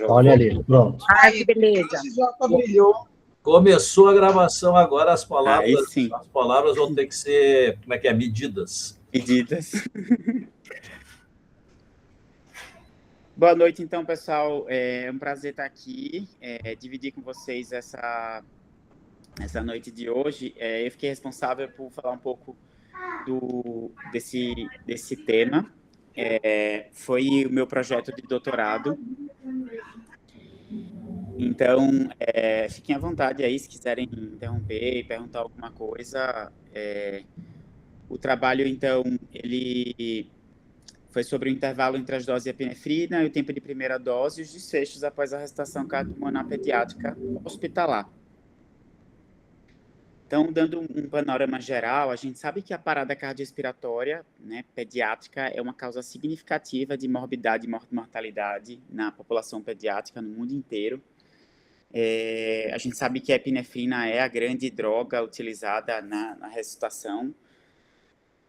Olha ali, pronto. Ai, que beleza. Já brilhou. Começou a gravação agora, as Aí sim. palavras vão ter que ser, como é que é, medidas. Boa noite, então, pessoal. É um prazer estar aqui, dividir com vocês essa noite de hoje. Eu fiquei responsável por falar um pouco desse tema. Foi o meu projeto de doutorado. Então, fiquem à vontade aí, se quiserem interromper e perguntar alguma coisa. O trabalho, então, ele foi sobre o intervalo entre as doses de epinefrina e o tempo de primeira dose e os desfechos após a ressuscitação cardiopulmonar pediátrica hospitalar. Então, dando um panorama geral, a gente sabe que a parada cardiorrespiratória, né, pediátrica é uma causa significativa de morbidade e mortalidade na população pediátrica no mundo inteiro. A gente sabe que a epinefrina é a grande droga utilizada na ressuscitação.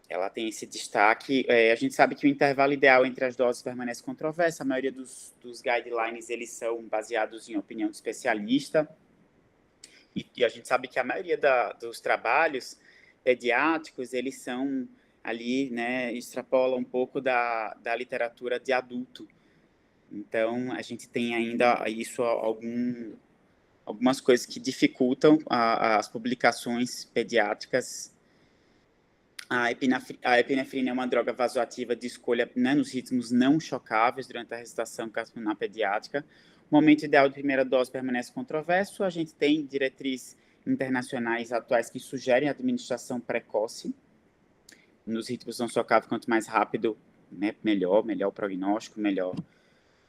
Ela tem esse destaque. A gente sabe que o intervalo ideal entre as doses permanece controverso. A maioria dos guidelines eles são baseados em opinião de especialista. E a gente sabe que a maioria dos trabalhos pediátricos, eles são ali, né, extrapolam um pouco da literatura de adulto. Então, a gente tem ainda algumas coisas que dificultam as publicações pediátricas. A epinefrina é uma droga vasoativa de escolha, né, nos ritmos não chocáveis durante a ressuscitação cardiopulmonar pediátrica. O momento ideal de primeira dose permanece controverso. A gente tem diretrizes internacionais atuais que sugerem a administração precoce. Nos ritmos não chocáveis, quanto mais rápido, né, melhor o prognóstico, melhor.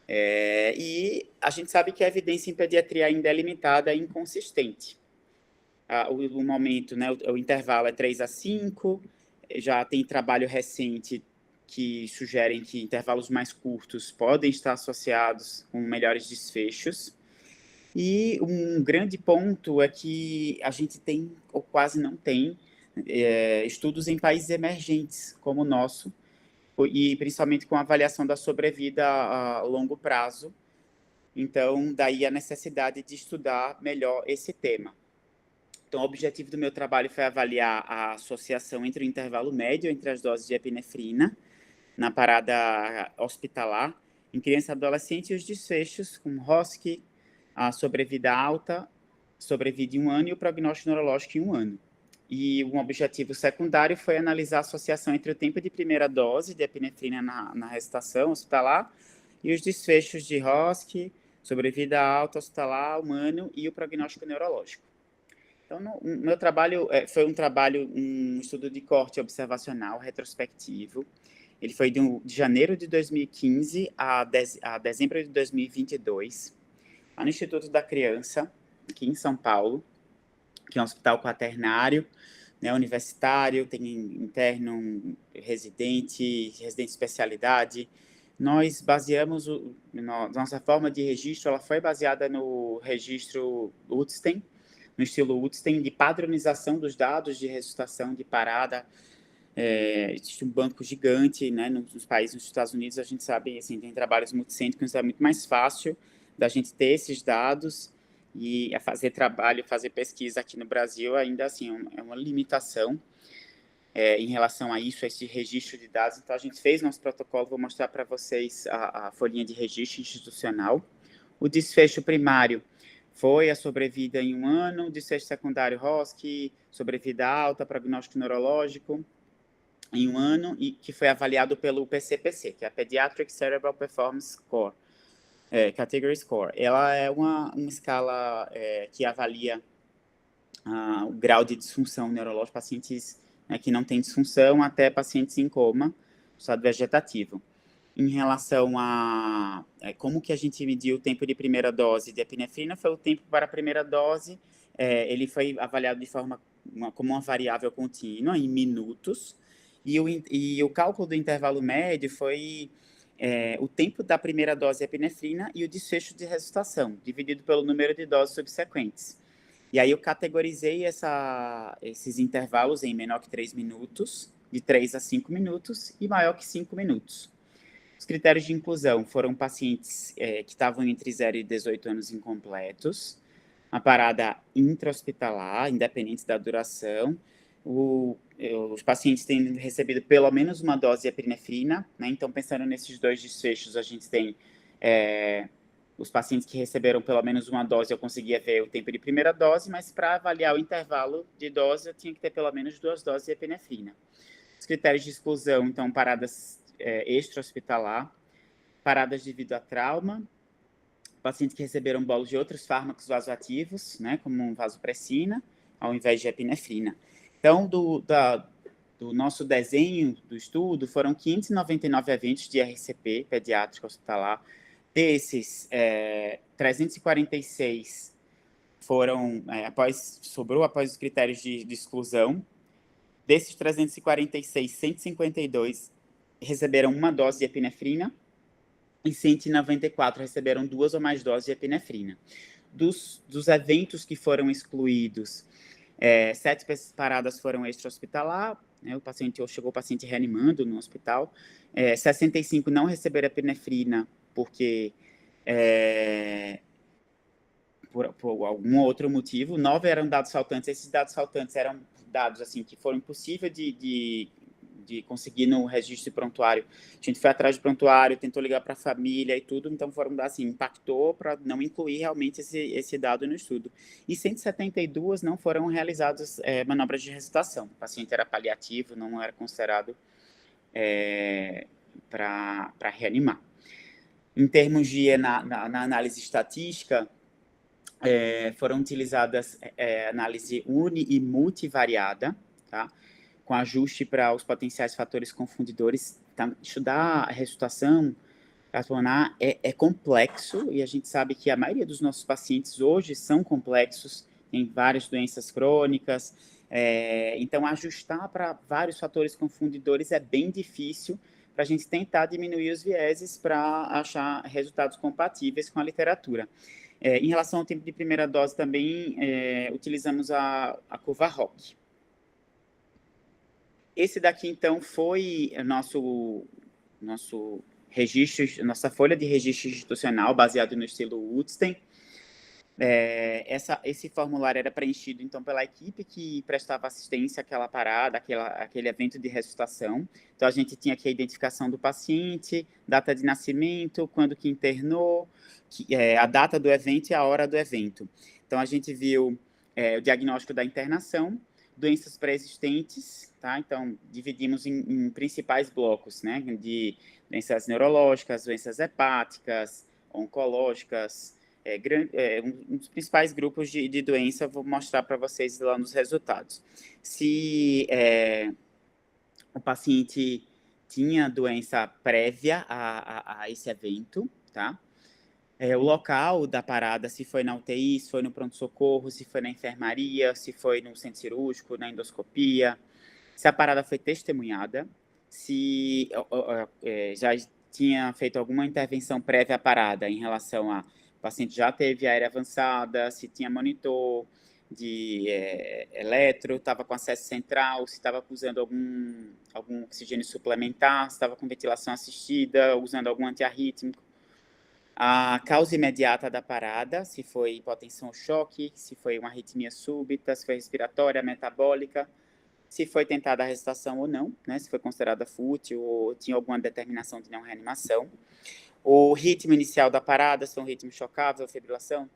E a gente sabe que a evidência em pediatria ainda é limitada e inconsistente. O momento, né, o intervalo é 3 a 5, já tem trabalho recente que sugerem que intervalos mais curtos podem estar associados com melhores desfechos. E um grande ponto é que a gente tem, ou quase não tem, estudos em países emergentes, como o nosso, e principalmente com a avaliação da sobrevida a longo prazo. Então, daí a necessidade de estudar melhor esse tema. Então, o objetivo do meu trabalho foi avaliar a associação entre o intervalo médio entre as doses de epinefrina na parada hospitalar em criança e adolescente e os desfechos com ROSC, a sobrevida alta, sobrevida em 1 ano e o prognóstico neurológico em 1 ano. E um objetivo secundário foi analisar a associação entre o tempo de primeira dose de epinefrina na ressuscitação hospitalar e os desfechos de ROSC, sobrevida alta hospitalar, 1 ano e o prognóstico neurológico. Então, o meu trabalho foi um estudo de corte observacional retrospectivo. Ele foi de janeiro de 2015 a dezembro de 2022, lá no Instituto da Criança, aqui em São Paulo, que é um hospital quaternário, né, universitário, tem interno, residente de especialidade. Nós baseamos, nossa forma de registro, ela foi baseada no registro Utstein, no estilo Utstein, de padronização dos dados de ressuscitação de parada. Existe um banco gigante, né, nos países, nos Estados Unidos, a gente sabe, assim, tem trabalhos multicêntricos, é muito mais fácil da gente ter esses dados e a fazer trabalho, fazer pesquisa aqui no Brasil, ainda assim, é uma limitação em relação a isso, a esse registro de dados. Então, a gente fez nosso protocolo, vou mostrar para vocês a folhinha de registro institucional. O desfecho primário foi a sobrevida em 1 ano, o desfecho secundário ROSC, sobrevida alta, prognóstico neurológico, em 1 ano, e que foi avaliado pelo PCPC, que é a Pediatric Cerebral Performance Score, Category Score. Ela é uma escala que avalia o grau de disfunção neurológica, pacientes, né, que não têm disfunção, até pacientes em coma, estado vegetativo. Em relação a como que a gente mediu o tempo de primeira dose de epinefrina, foi o tempo para a primeira dose, ele foi avaliado de forma como uma variável contínua, em minutos, e o cálculo do intervalo médio foi o tempo da primeira dose de epinefrina e o desfecho de ressuscitação, dividido pelo número de doses subsequentes. E aí eu categorizei esses intervalos em menor que 3 minutos, de 3 a 5 minutos, e maior que 5 minutos. Os critérios de inclusão foram pacientes que estavam entre 0 e 18 anos incompletos, a parada intra-hospitalar, independente da duração. Os pacientes têm recebido pelo menos uma dose de epinefrina, né? Então, pensando nesses dois desfechos, a gente tem os pacientes que receberam pelo menos uma dose, eu conseguia ver o tempo de primeira dose, mas para avaliar o intervalo de dose, eu tinha que ter pelo menos 2 doses de epinefrina. Os critérios de exclusão, então, paradas extra-hospitalar, paradas devido a trauma, pacientes que receberam bolos de outros fármacos vasoativos, né, como vasopressina, ao invés de epinefrina. Então, do nosso desenho do estudo, foram 599 eventos de RCP, pediátrica hospitalar. Desses, 346 foram, sobrou após os critérios de exclusão. Desses 346, 152 receberam uma dose de epinefrina e 194 receberam 2 ou mais doses de epinefrina. Dos eventos que foram excluídos, 7 paradas foram extra-hospitalar, né, chegou o paciente reanimando no hospital, 65 não receberam epinefrina porque por algum outro motivo, 9 eram dados faltantes. Esses dados faltantes eram dados assim que foram impossíveis de conseguir no registro de prontuário. A gente foi atrás do prontuário, tentou ligar para a família e tudo, então foram dados assim, impactou para não incluir realmente esse dado no estudo. E 172 não foram realizadas manobras de ressuscitação. O paciente era paliativo, não era considerado para reanimar. Em termos de na análise estatística, foram utilizadas análise uni e multivariada, tá? Com ajuste para os potenciais fatores confundidores. Tá? Estudar a ressuscitação cardiopulmonar é complexo, e a gente sabe que a maioria dos nossos pacientes hoje são complexos, tem várias doenças crônicas, então ajustar para vários fatores confundidores é bem difícil, para a gente tentar diminuir os vieses para achar resultados compatíveis com a literatura. Em relação ao tempo de primeira dose também, utilizamos a curva ROC. Esse daqui, então, foi nosso registro, nossa folha de registro institucional, baseado no estilo Woodstein. Esse formulário era preenchido, então, pela equipe que prestava assistência àquela parada, aquele evento de ressuscitação. Então, a gente tinha aqui a identificação do paciente, data de nascimento, quando que internou, a data do evento e a hora do evento. Então, a gente viu o diagnóstico da internação, doenças pré-existentes, tá? Então, dividimos em principais blocos, né? De doenças neurológicas, doenças hepáticas, oncológicas, um dos principais grupos de doença, vou mostrar para vocês lá nos resultados. Se o paciente tinha doença prévia a esse evento, tá? O local da parada, se foi na UTI, se foi no pronto-socorro, se foi na enfermaria, se foi no centro cirúrgico, na endoscopia, se a parada foi testemunhada, se já tinha feito alguma intervenção prévia à parada em relação a o paciente já teve aérea avançada, se tinha monitor de eletro, estava com acesso central, se estava usando algum oxigênio suplementar, se estava com ventilação assistida, usando algum antiarrítmico. A causa imediata da parada, se foi hipotensão ou choque, se foi uma arritmia súbita, se foi respiratória, metabólica, se foi tentada a ressuscitação ou não, né, se foi considerada fútil ou tinha alguma determinação de não reanimação. O ritmo inicial da parada, se foi um ritmo chocável, fibrilação,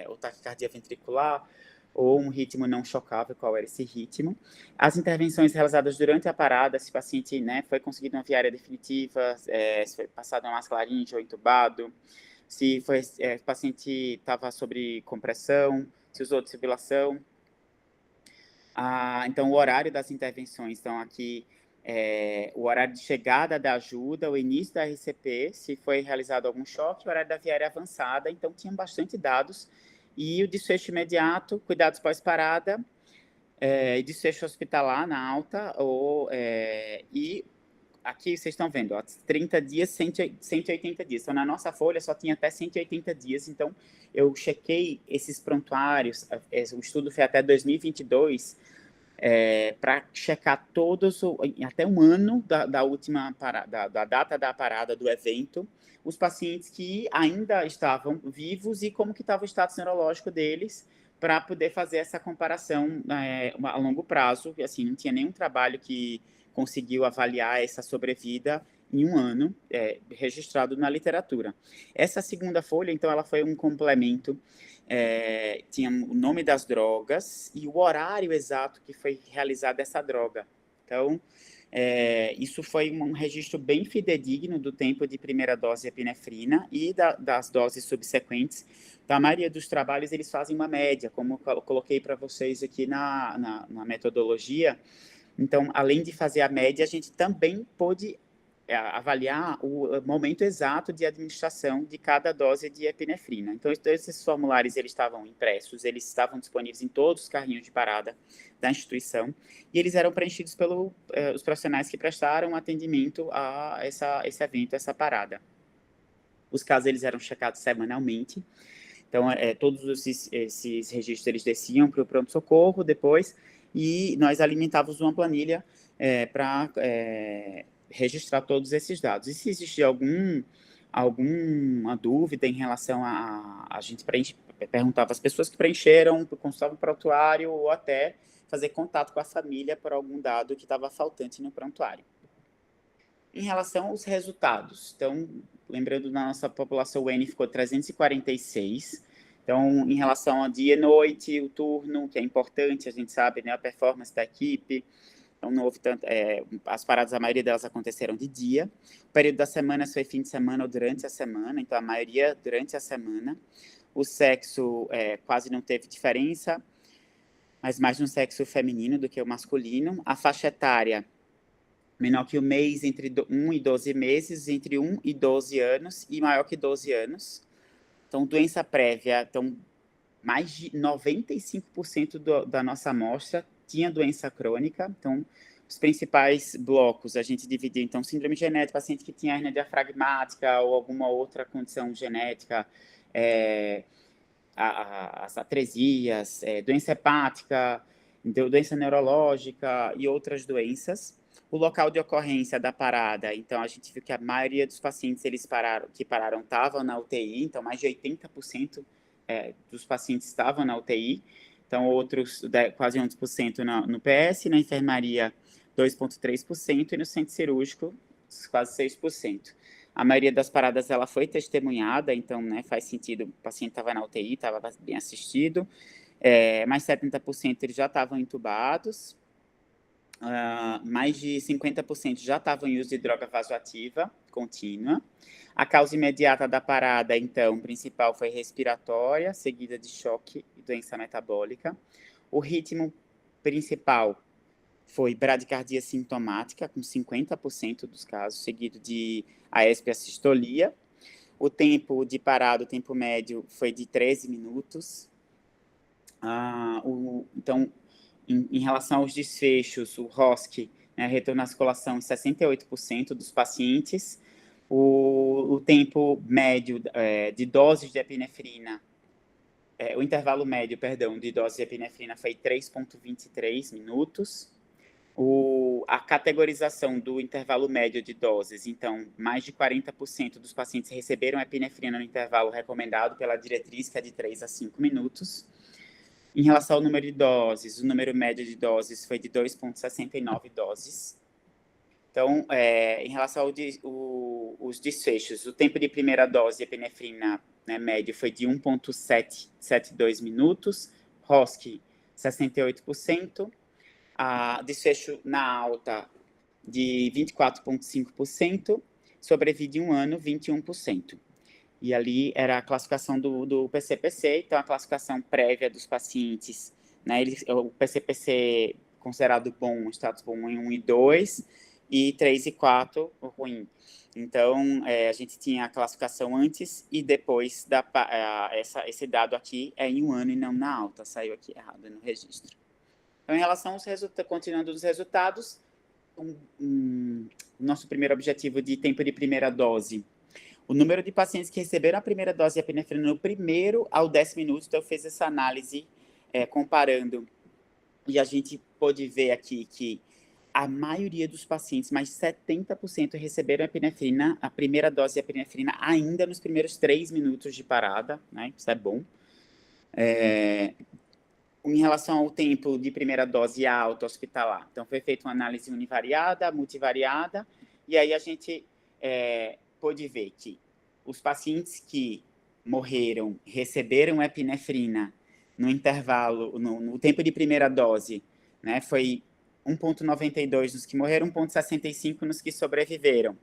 ou taquicardia ventricular, ou um ritmo não chocável, qual era esse ritmo. As intervenções realizadas durante a parada, se o paciente, né, foi conseguido uma viária definitiva, se foi passado uma masclaringe ou entubado, se o paciente estava sobre compressão, se usou desfibrilação. Então, o horário das intervenções, então aqui o horário de chegada da ajuda, o início da RCP, se foi realizado algum choque, o horário da viária avançada, então tinham bastante dados, e o desfecho imediato, cuidados pós-parada, desfecho hospitalar na alta, e aqui vocês estão vendo, 30 dias, 180 dias. Então, na nossa folha só tinha até 180 dias, então eu chequei esses prontuários, o estudo foi até 2022, para checar todos, até um ano da última parada, da data da parada do evento, os pacientes que ainda estavam vivos e como que estava o status neurológico deles, para poder fazer essa comparação a longo prazo. Assim, não tinha nenhum trabalho que conseguiu avaliar essa sobrevida em um ano, registrado na literatura. Essa segunda folha, então, ela foi um complemento, tinha o nome das drogas e o horário exato que foi realizada essa droga. Então, isso foi um registro bem fidedigno do tempo de primeira dose de epinefrina e das doses subsequentes. Então, a maioria dos trabalhos, eles fazem uma média, como eu coloquei para vocês aqui na metodologia. Então, além de fazer a média, a gente também pôde avaliar o momento exato de administração de cada dose de epinefrina. Então, esses formulários, eles estavam impressos, eles estavam disponíveis em todos os carrinhos de parada da instituição, e eles eram preenchidos pelos os profissionais que prestaram atendimento a esse evento, essa parada. Os casos, eles eram checados semanalmente. Então, todos esses registros, eles desciam para o pronto-socorro depois, e nós alimentávamos uma planilha para registrar todos esses dados. E se existia alguma dúvida em relação a gente perguntava às pessoas que preencheram, consultava o prontuário, ou até fazer contato com a família por algum dado que estava faltante no prontuário. Em relação aos resultados, então, lembrando, na nossa população, o N ficou 346. Então, em relação ao dia e noite, o turno, que é importante, a gente sabe, né, a performance da equipe. Então, não houve tanto, as paradas, a maioria delas aconteceram de dia. O período da semana foi fim de semana ou durante a semana, então a maioria durante a semana. O sexo quase não teve diferença, mas mais no sexo feminino do que o masculino. A faixa etária, menor que o mês, entre 1 e 12 meses, entre 1 e 12 anos e maior que 12 anos. Então, doença prévia, então, mais de 95% da nossa amostra tinha doença crônica. Então, os principais blocos, a gente dividiu, então, síndrome genética, paciente que tinha hernia diafragmática ou alguma outra condição genética, as atresias, doença hepática, doença neurológica e outras doenças. O local de ocorrência da parada, então, a gente viu que a maioria dos pacientes que pararam estavam na UTI, então, mais de 80% dos pacientes estavam na UTI, então, outros, quase 11% no PS, na enfermaria, 2,3%, e no centro cirúrgico, quase 6%. A maioria das paradas, ela foi testemunhada, então, né, faz sentido, o paciente estava na UTI, estava bem assistido, mais 70% eles já estavam entubados, mais de 50% já estavam em uso de droga vasoativa contínua. A causa imediata da parada, então, principal foi respiratória, seguida de choque e doença metabólica. O ritmo principal foi bradicardia sintomática, com 50% dos casos, seguido de aéspia sistolia. O tempo de parada, o tempo médio, foi de 13 minutos. Então, em relação aos desfechos, o ROSC, né, retorno à circulação em 68% dos pacientes. O tempo médio de doses de epinefrina, o intervalo médio, perdão, de doses de epinefrina foi 3,23 minutos. A categorização do intervalo médio de doses, então, mais de 40% dos pacientes receberam epinefrina no intervalo recomendado pela diretriz, que é de 3 a 5 minutos. Em relação ao número de doses, o número médio de doses foi de 2,69 doses. Então, em relação aos desfechos, o tempo de primeira dose de epinefrina, né, médio foi de 1,72 minutos, ROSC 68%, desfecho na alta de 24,5%, sobrevida em um ano 21%. E ali era a classificação do PCPC, então a classificação prévia dos pacientes, né, o PCPC considerado bom, status bom em 1 e 2, e 3 e 4 ruim. Então, a gente tinha a classificação antes e depois, esse dado aqui é em um ano e não na alta, saiu aqui errado no registro. Então, em relação aos resultados, continuando os resultados, nosso primeiro objetivo de tempo de primeira dose, o número de pacientes que receberam a primeira dose de epinefrina no primeiro ao 10 minutos, então eu fiz essa análise comparando E a gente pôde ver aqui que a maioria dos pacientes, mais 70%, receberam epinefrina, a primeira dose de epinefrina, ainda nos primeiros 3 minutos de parada, né? Isso é bom. Em relação ao tempo de primeira dose alta hospitalar, então foi feita uma análise univariada, multivariada, e aí a gente pôde ver que os pacientes que morreram, receberam epinefrina no intervalo, no tempo de primeira dose, né, foi 1,92 nos que morreram, 1,65 nos que sobreviveram.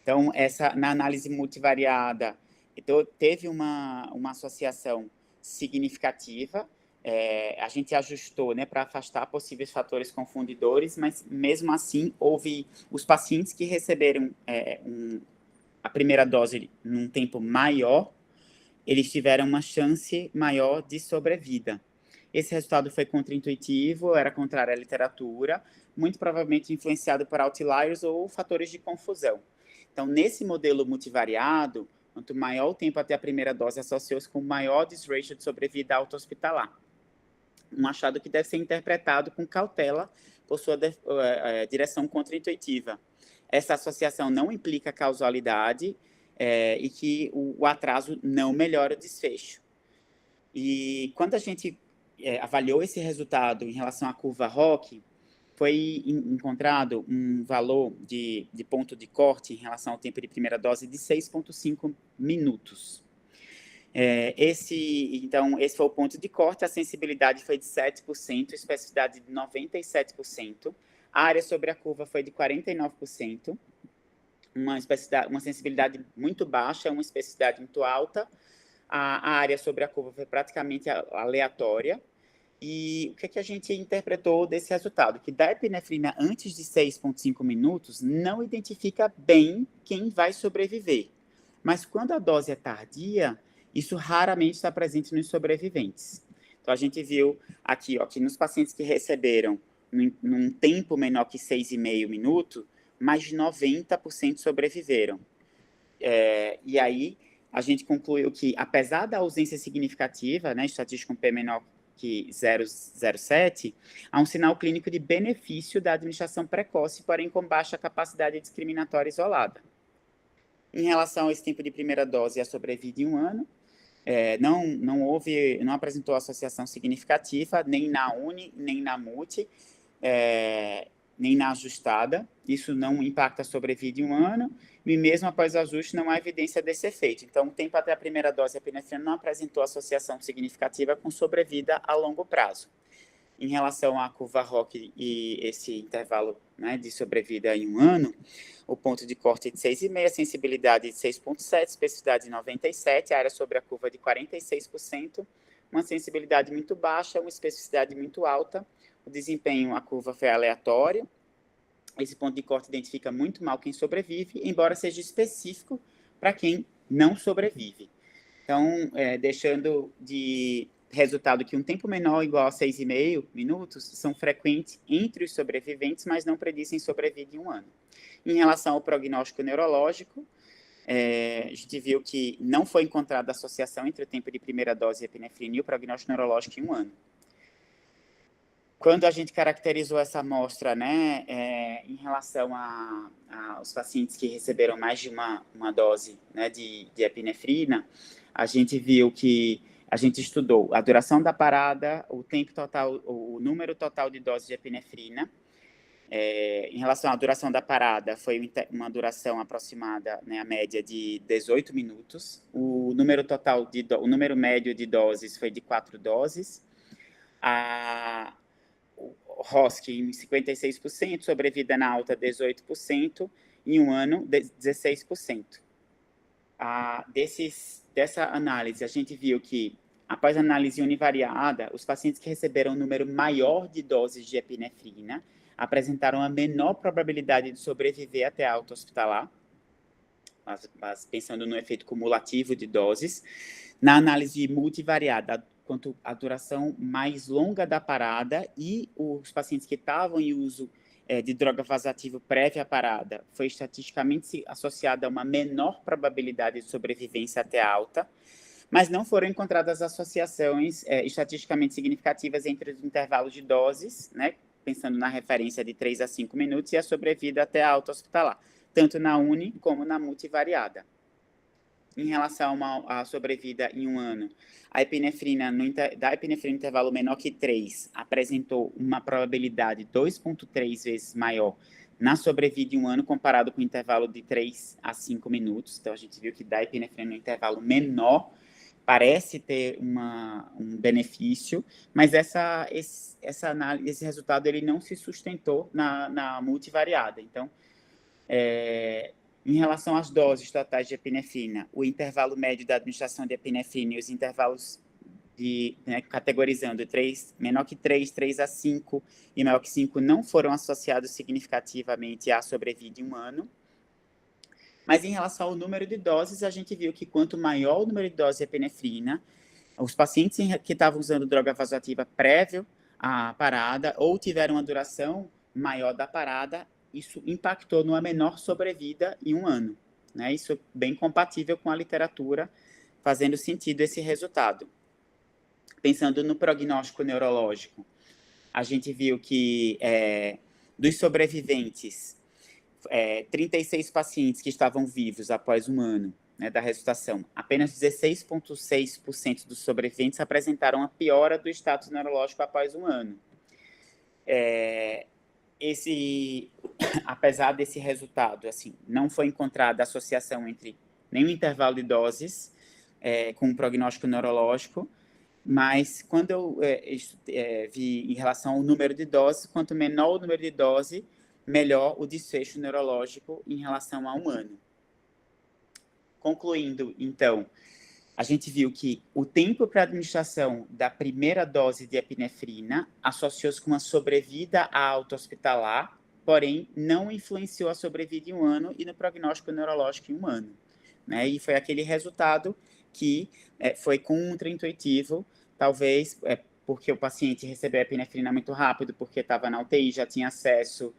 Então, na análise multivariada, então, teve uma associação significativa. A gente ajustou, né, para afastar possíveis fatores confundidores, mas mesmo assim houve os pacientes que receberam a primeira dose num tempo maior, eles tiveram uma chance maior de sobrevida. Esse resultado foi contraintuitivo, era contrário à literatura, muito provavelmente influenciado por outliers ou fatores de confusão. Então, nesse modelo multivariado, quanto maior o tempo até a primeira dose, associou-se com maior desratio de sobrevida auto-hospitalar. Um achado que deve ser interpretado com cautela por sua direção contraintuitiva. Essa associação não implica causalidade e que o atraso não melhora o desfecho. E quando a gente avaliou esse resultado em relação à curva ROC, foi encontrado um valor de ponto de corte em relação ao tempo de primeira dose de 6,5 minutos. Então, esse foi o ponto de corte, a sensibilidade foi de 7%, a especificidade de 97%, a área sobre a curva foi de 49%, uma sensibilidade muito baixa, uma especificidade muito alta, a área sobre a curva foi praticamente aleatória. E o que a gente interpretou desse resultado? Que da epinefrina antes de 6,5 minutos não identifica bem quem vai sobreviver. Mas quando a dose é tardia, isso raramente está presente nos sobreviventes. Então, a gente viu aqui, ó, que nos pacientes que receberam num tempo menor que 6,5 minutos, mais de 90% sobreviveram. E aí, a gente concluiu que, apesar da ausência significativa, né, estatística com P menor que 0,07, há um sinal clínico de benefício da administração precoce, porém com baixa capacidade discriminatória isolada. Em relação a esse tempo de primeira dose e a sobrevida em 1 ano, não apresentou associação significativa, nem na UNI, nem na MUTI, nem na ajustada. Isso não impacta a sobrevida em 1 ano, e mesmo após o ajuste não há evidência desse efeito. Então, o tempo até a primeira dose de epinefrina não apresentou associação significativa com sobrevida a longo prazo. Em relação à curva ROC e esse intervalo, né, de sobrevida em 1 ano, o ponto de corte de 6,5, a sensibilidade de 6,7, especificidade de 97, a área sobre a curva de 46%, uma sensibilidade muito baixa, uma especificidade muito alta, o desempenho, a curva foi aleatória. Esse ponto de corte identifica muito mal quem sobrevive, embora seja específico para quem não sobrevive. Então, deixando de resultado que um tempo menor igual a 6,5 minutos são frequentes entre os sobreviventes, mas não predizem sobrevida em 1 ano. Em relação ao prognóstico neurológico, a gente viu que não foi encontrada associação entre o tempo de primeira dose de epinefrina e o prognóstico neurológico em 1 ano. Quando a gente caracterizou essa amostra, né, em relação aos pacientes que receberam mais de uma dose, né, de epinefrina, a gente viu que a gente estudou a duração da parada, o tempo total, o número total de doses de epinefrina. Em relação à duração da parada, foi uma duração aproximada, né, a média de 18 minutos. O número médio de doses foi de 4 doses. O ROSC em 56%, sobrevida na alta 18%, em 1 ano 16%. Dessa análise, a gente viu que, após a análise univariada, os pacientes que receberam um número maior de doses de epinefrina apresentaram a menor probabilidade de sobreviver até a alta hospitalar, mas pensando no efeito cumulativo de doses. Na análise multivariada, quanto à duração mais longa da parada e os pacientes que estavam em uso de droga vasoativa prévia à parada, foi estatisticamente associada a uma menor probabilidade de sobrevivência até alta, mas não foram encontradas associações estatisticamente significativas entre os intervalos de doses, né, pensando na referência de 3 a 5 minutos, e a sobrevida até a alta hospitalar, tanto na uni como na multivariada. Em relação à sobrevida em um ano, a epinefrina, da epinefrina intervalo menor que 3 apresentou uma probabilidade 2,3 vezes maior na sobrevida em um ano comparado com o intervalo de 3 a 5 minutos. Então, a gente viu que da epinefrina no intervalo menor parece ter um benefício, mas esse resultado ele não se sustentou na multivariada. Então, em relação às doses totais de epinefrina, o intervalo médio da administração de epinefrina e os intervalos categorizando menor que 3, 3 a 5 e maior que 5 não foram associados significativamente à sobrevida em um ano. Mas em relação ao número de doses, a gente viu que quanto maior o número de doses de epinefrina, os pacientes que estavam usando droga vasoativa prévio à parada ou tiveram uma duração maior da parada, isso impactou numa menor sobrevida em um ano. Né? Isso é bem compatível com a literatura, fazendo sentido esse resultado. Pensando no prognóstico neurológico, a gente viu que dos sobreviventes, 36 pacientes que estavam vivos após um ano, né, da ressuscitação, apenas 16,6% dos sobreviventes apresentaram a piora do status neurológico após um ano. Apesar desse resultado, assim, não foi encontrada associação entre nenhum intervalo de doses com o prognóstico neurológico, mas quando eu vi em relação ao número de doses, quanto menor o número de dose, melhor o desfecho neurológico em relação a um ano. Concluindo, então, a gente viu que o tempo para administração da primeira dose de epinefrina associou-se com uma sobrevida à alta hospitalar, porém não influenciou a sobrevida em um ano e no prognóstico neurológico em um ano. Né? E foi aquele resultado que foi contraintuitivo, talvez porque o paciente recebeu a epinefrina muito rápido, porque estava na UTI, já tinha acesso...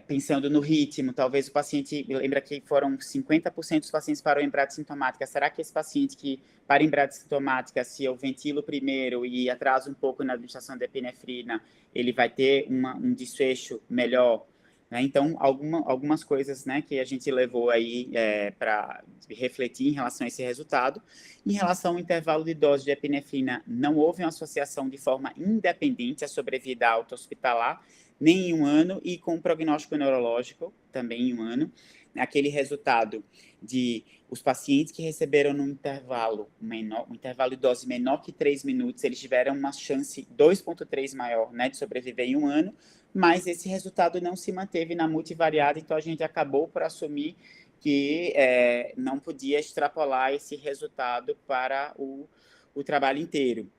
pensando no ritmo, talvez o paciente, lembra que foram 50% dos pacientes para embrade sintomática, será que esse paciente que para embrade sintomática, se eu ventilo primeiro e atraso um pouco na administração da epinefrina, ele vai ter um desfecho melhor? Né? Então, algumas coisas, né, que a gente levou aí para refletir em relação a esse resultado. Em relação ao intervalo de dose de epinefrina, não houve uma associação de forma independente à sobrevida alta hospitalar, nem em um ano, e com prognóstico neurológico, também em um ano. Aquele resultado de os pacientes que receberam no intervalo menor, um intervalo de dose menor que 3 minutos, eles tiveram uma chance 2,3 maior, né, de sobreviver em um ano, mas esse resultado não se manteve na multivariada, então a gente acabou por assumir que não podia extrapolar esse resultado para o trabalho inteiro.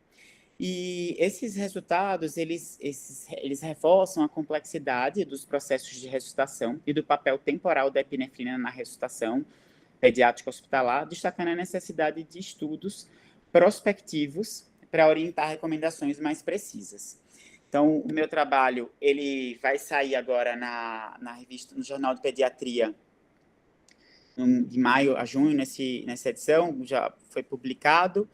E esses resultados, eles reforçam a complexidade dos processos de ressuscitação e do papel temporal da epinefrina na ressuscitação pediátrica hospitalar, destacando a necessidade de estudos prospectivos para orientar recomendações mais precisas. Então, o meu trabalho, ele vai sair agora na revista, no Jornal de Pediatria, de maio a junho, nessa edição, já foi publicado.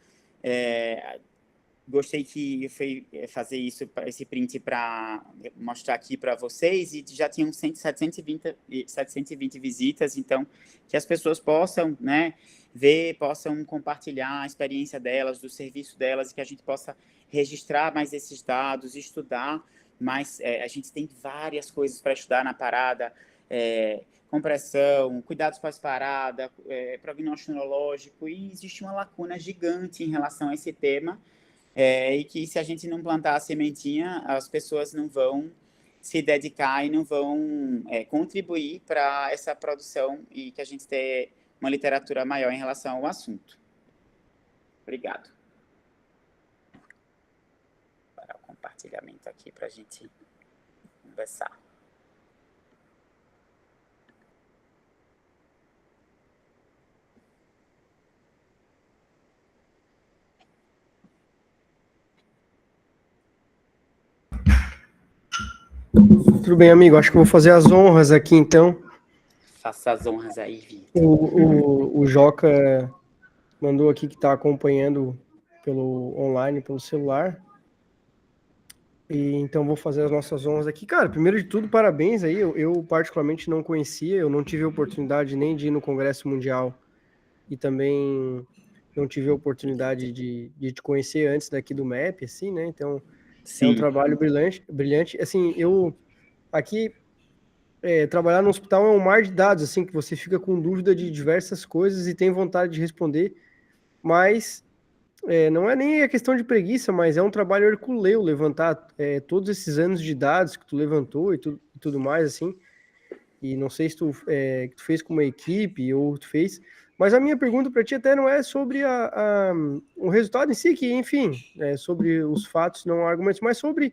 Gostei que foi fazer esse print para mostrar aqui para vocês, e já tinham 720 visitas, então que as pessoas possam, né, ver, possam compartilhar a experiência delas, do serviço delas, e que a gente possa registrar mais esses dados, estudar, mas a gente tem várias coisas para estudar na parada, compressão, cuidados pós-parada, prognóstico neurológico, e existe uma lacuna gigante em relação a esse tema, e que se a gente não plantar a sementinha, as pessoas não vão se dedicar e não vão contribuir para essa produção e que a gente tenha uma literatura maior em relação ao assunto. Obrigado. Vou parar o compartilhamento aqui para a gente conversar. Tudo bem, amigo. Acho que vou fazer as honras aqui, então. Faça as honras aí, Vitor. O Joca mandou aqui que está acompanhando pelo online, pelo celular. E então vou fazer as nossas honras aqui. Cara, primeiro de tudo, parabéns aí. Eu particularmente não conhecia, eu não tive a oportunidade nem de ir no Congresso Mundial e também não tive a oportunidade de te conhecer antes daqui do MEP, assim, né? Então, Sim. é um trabalho brilhante. Assim, eu aqui trabalhar no hospital é um mar de dados, assim, que você fica com dúvida de diversas coisas e tem vontade de responder, mas não é nem a questão de preguiça, mas é um trabalho hercúleo levantar todos esses anos de dados que tu levantou e tudo mais, assim. E não sei se tu fez com uma equipe ou tu fez, mas a minha pergunta para ti até não é sobre o resultado em si, que, enfim, sobre os fatos, não há argumentos, mas sobre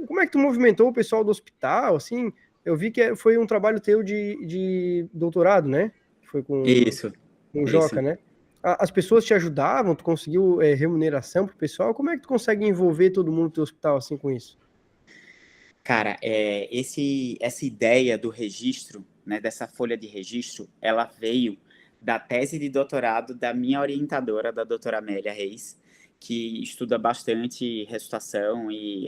como é que tu movimentou o pessoal do hospital, assim. Eu vi que foi um trabalho teu de doutorado, né? Foi com o Joca, né? As pessoas te ajudavam? Tu conseguiu remuneração para o pessoal? Como é que tu consegue envolver todo mundo do teu hospital assim com isso? Cara, essa ideia do registro, né, dessa folha de registro, ela veio da tese de doutorado da minha orientadora, da doutora Amélia Reis, que estuda bastante ressuscitação e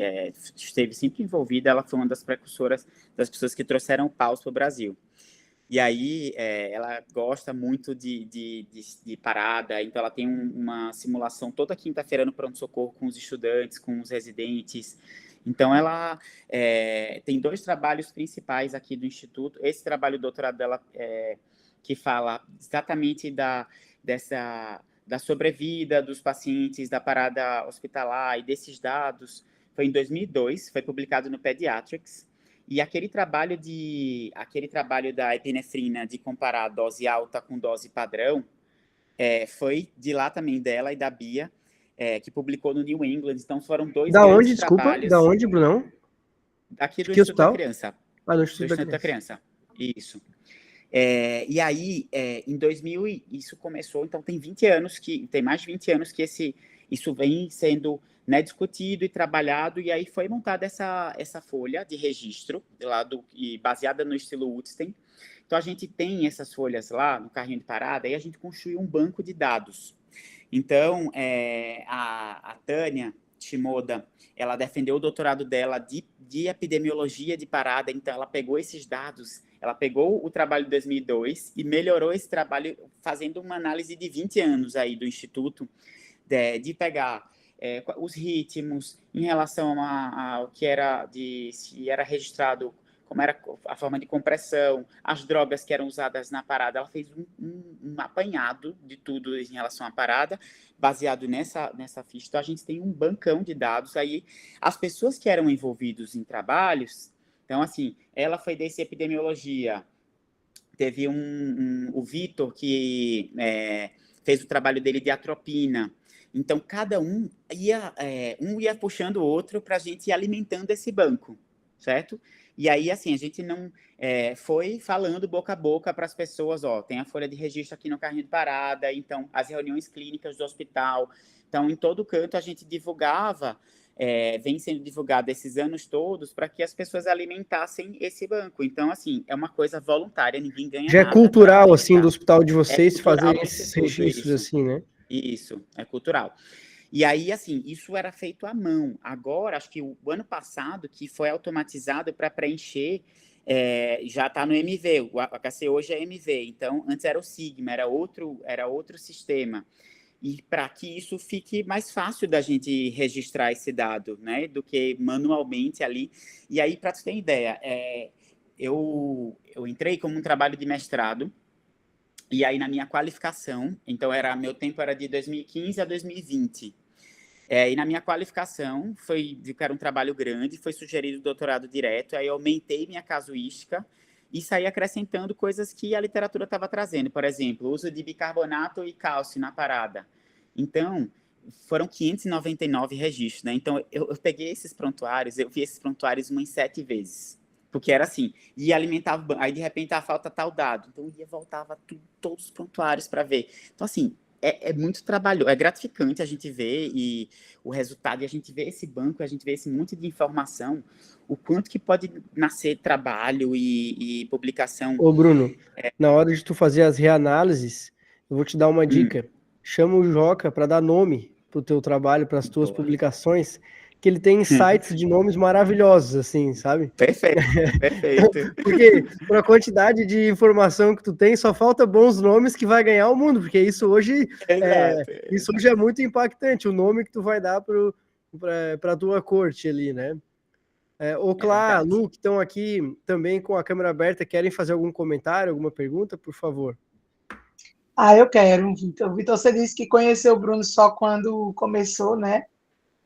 esteve sempre envolvida. Ela foi uma das precursoras das pessoas que trouxeram o paus para o Brasil. E aí, ela gosta muito de parada, então ela tem uma simulação toda quinta-feira no pronto-socorro com os estudantes, com os residentes. Então, ela tem 2 trabalhos principais aqui do Instituto. Esse trabalho de doutorado dela, que fala exatamente da sobrevida dos pacientes, da parada hospitalar e desses dados, foi em 2002, foi publicado no Pediatrics. E aquele trabalho da epinefrina de comparar a dose alta com dose padrão foi de lá também dela e da Bia, que publicou no New England. Então foram 2 grandes trabalhos. Da onde, Brunão? Aqui do Que Instituto hospital? da Criança. Do Instituto da Criança. Isso. E aí, em 2000, isso começou, então tem mais de 20 anos que isso vem sendo discutido e trabalhado, e aí foi montada essa folha de registro, e baseada no estilo Woodstein. Então, a gente tem essas folhas lá no carrinho de parada, e a gente construiu um banco de dados. Então, a Tânia Shimoda, ela defendeu o doutorado dela de epidemiologia de parada, então ela pegou esses dados, ela pegou o trabalho de 2002 e melhorou esse trabalho fazendo uma análise de 20 anos aí do Instituto, de pegar os ritmos em relação ao que era se era registrado, como era a forma de compressão, as drogas que eram usadas na parada. Ela fez um apanhado de tudo em relação à parada, baseado nessa ficha. Então, a gente tem um bancão de dados aí. As pessoas que eram envolvidas em trabalhos, então, assim, ela foi desse epidemiologia, teve o Vitor, que fez o trabalho dele de atropina. Então, cada um ia puxando o outro para a gente ir alimentando esse banco, certo? E aí, assim, a gente não foi falando boca a boca para as pessoas, tem a folha de registro aqui no carrinho de parada, então, as reuniões clínicas do hospital. Então, em todo canto, a gente divulgava, vem sendo divulgado esses anos todos, para que as pessoas alimentassem esse banco. Então, assim, é uma coisa voluntária, ninguém ganha nada. Já é cultural, assim, do hospital de vocês fazer esses registros, assim, né? Isso, é cultural. E aí, assim, isso era feito à mão. Agora, acho que o ano passado, que foi automatizado para preencher, já está no MV. O HC hoje é MV. Então, antes era o Sigma, era outro sistema. E para que isso fique mais fácil da gente registrar esse dado, né, do que manualmente ali. E aí, para você ter ideia, eu entrei como um trabalho de mestrado. E aí, na minha qualificação, então meu tempo era de 2015 a 2020. E na minha qualificação, que era um trabalho grande, foi sugerido o doutorado direto, aí eu aumentei minha casuística e saí acrescentando coisas que a literatura estava trazendo. Por exemplo, o uso de bicarbonato e cálcio na parada. Então, foram 599 registros, né? Então, eu peguei esses prontuários, eu vi esses prontuários umas 7 vezes. Porque era assim, ia alimentar o banco, aí de repente falta tal dado. Então, voltava todos os prontuários para ver. Então, assim, é muito trabalho, é gratificante a gente ver e o resultado, e a gente vê esse banco, a gente vê esse monte de informação, o quanto que pode nascer trabalho e publicação. Ô, Bruno, na hora de tu fazer as reanálises, eu vou te dar uma dica. Chama o Joca para dar nome pro teu trabalho, para as tuas Boa. publicações, que ele tem insights de nomes maravilhosos, assim, sabe? Perfeito, perfeito. Porque por a quantidade de informação que tu tem, só falta bons nomes que vai ganhar o mundo, porque isso hoje Exato. é muito impactante, o nome que tu vai dar para a tua corte ali, né? Ô, Clá, verdade. Lu, que estão aqui também com a câmera aberta, querem fazer algum comentário, alguma pergunta, por favor? Eu quero, Vitor. Vitor, você disse que conheceu o Bruno só quando começou, né?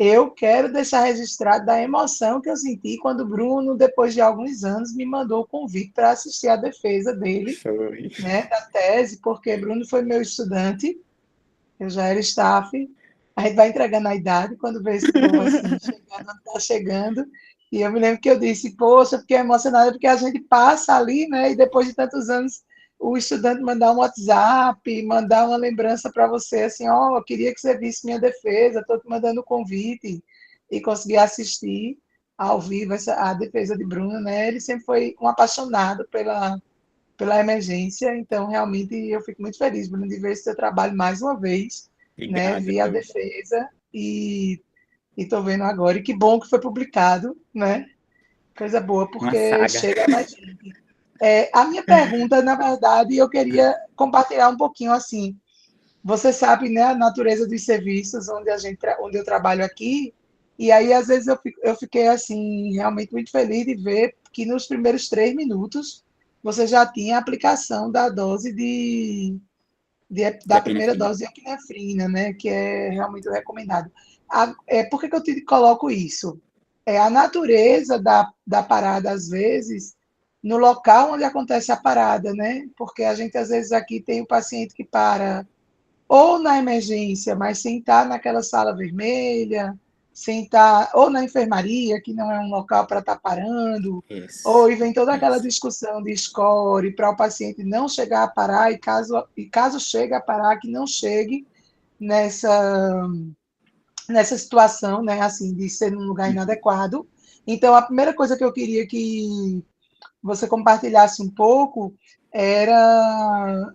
Eu quero deixar registrado da emoção que eu senti quando o Bruno, depois de alguns anos, me mandou o convite para assistir a defesa dele, Foi. né, da tese, porque Bruno foi meu estudante, eu já era staff, a gente vai entregando a idade quando vê esse povo assim, chegando, está chegando, e eu me lembro que eu disse, poxa, fiquei emocionada, porque a gente passa ali, né, e depois de tantos anos, o estudante mandar um WhatsApp, mandar uma lembrança para você, assim, eu queria que você visse minha defesa, estou te mandando o convite, e conseguir assistir ao vivo a defesa de Bruno, né, ele sempre foi um apaixonado pela emergência, então realmente eu fico muito feliz, Bruno, de ver esse seu trabalho mais uma vez, né, Obrigado. vi a defesa e estou vendo agora, e que bom que foi publicado, né, coisa boa, Uma porque saga. chega mais gente. A minha pergunta, na verdade, eu queria compartilhar um pouquinho assim. Você sabe, né, a natureza dos serviços onde eu trabalho aqui, e aí às vezes eu fiquei assim realmente muito feliz de ver que nos primeiros 3 minutos você já tinha a aplicação da dose da primeira Epinefrina. dose de epinefrina, né, que é realmente o recomendado. Por que eu te coloco isso? A natureza da parada, às vezes, no local onde acontece a parada, né? Porque a gente, às vezes, aqui tem o paciente que para ou na emergência, mas sem estar naquela sala vermelha, sem estar, ou na enfermaria, que não é um local para estar parando, Isso. ou e vem toda aquela Isso. discussão de score para o paciente não chegar a parar, e caso chegue a parar, que não chegue nessa situação, né, assim, de ser num lugar inadequado. Então, a primeira coisa que eu queria que você compartilhasse um pouco era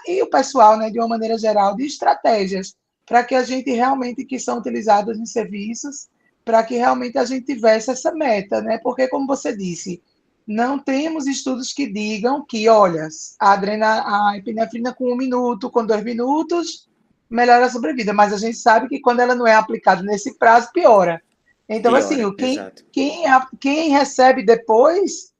e o pessoal, né, de uma maneira geral, de estratégias para que a gente realmente que são utilizadas em serviços, para que realmente a gente tivesse essa meta, né? Porque como você disse, não temos estudos que digam que, olha, a epinefrina com 1 minuto, com 2 minutos, melhora a sobrevida, mas a gente sabe que quando ela não é aplicada nesse prazo, piora. Então, assim, Piora, exato. quem recebe depois,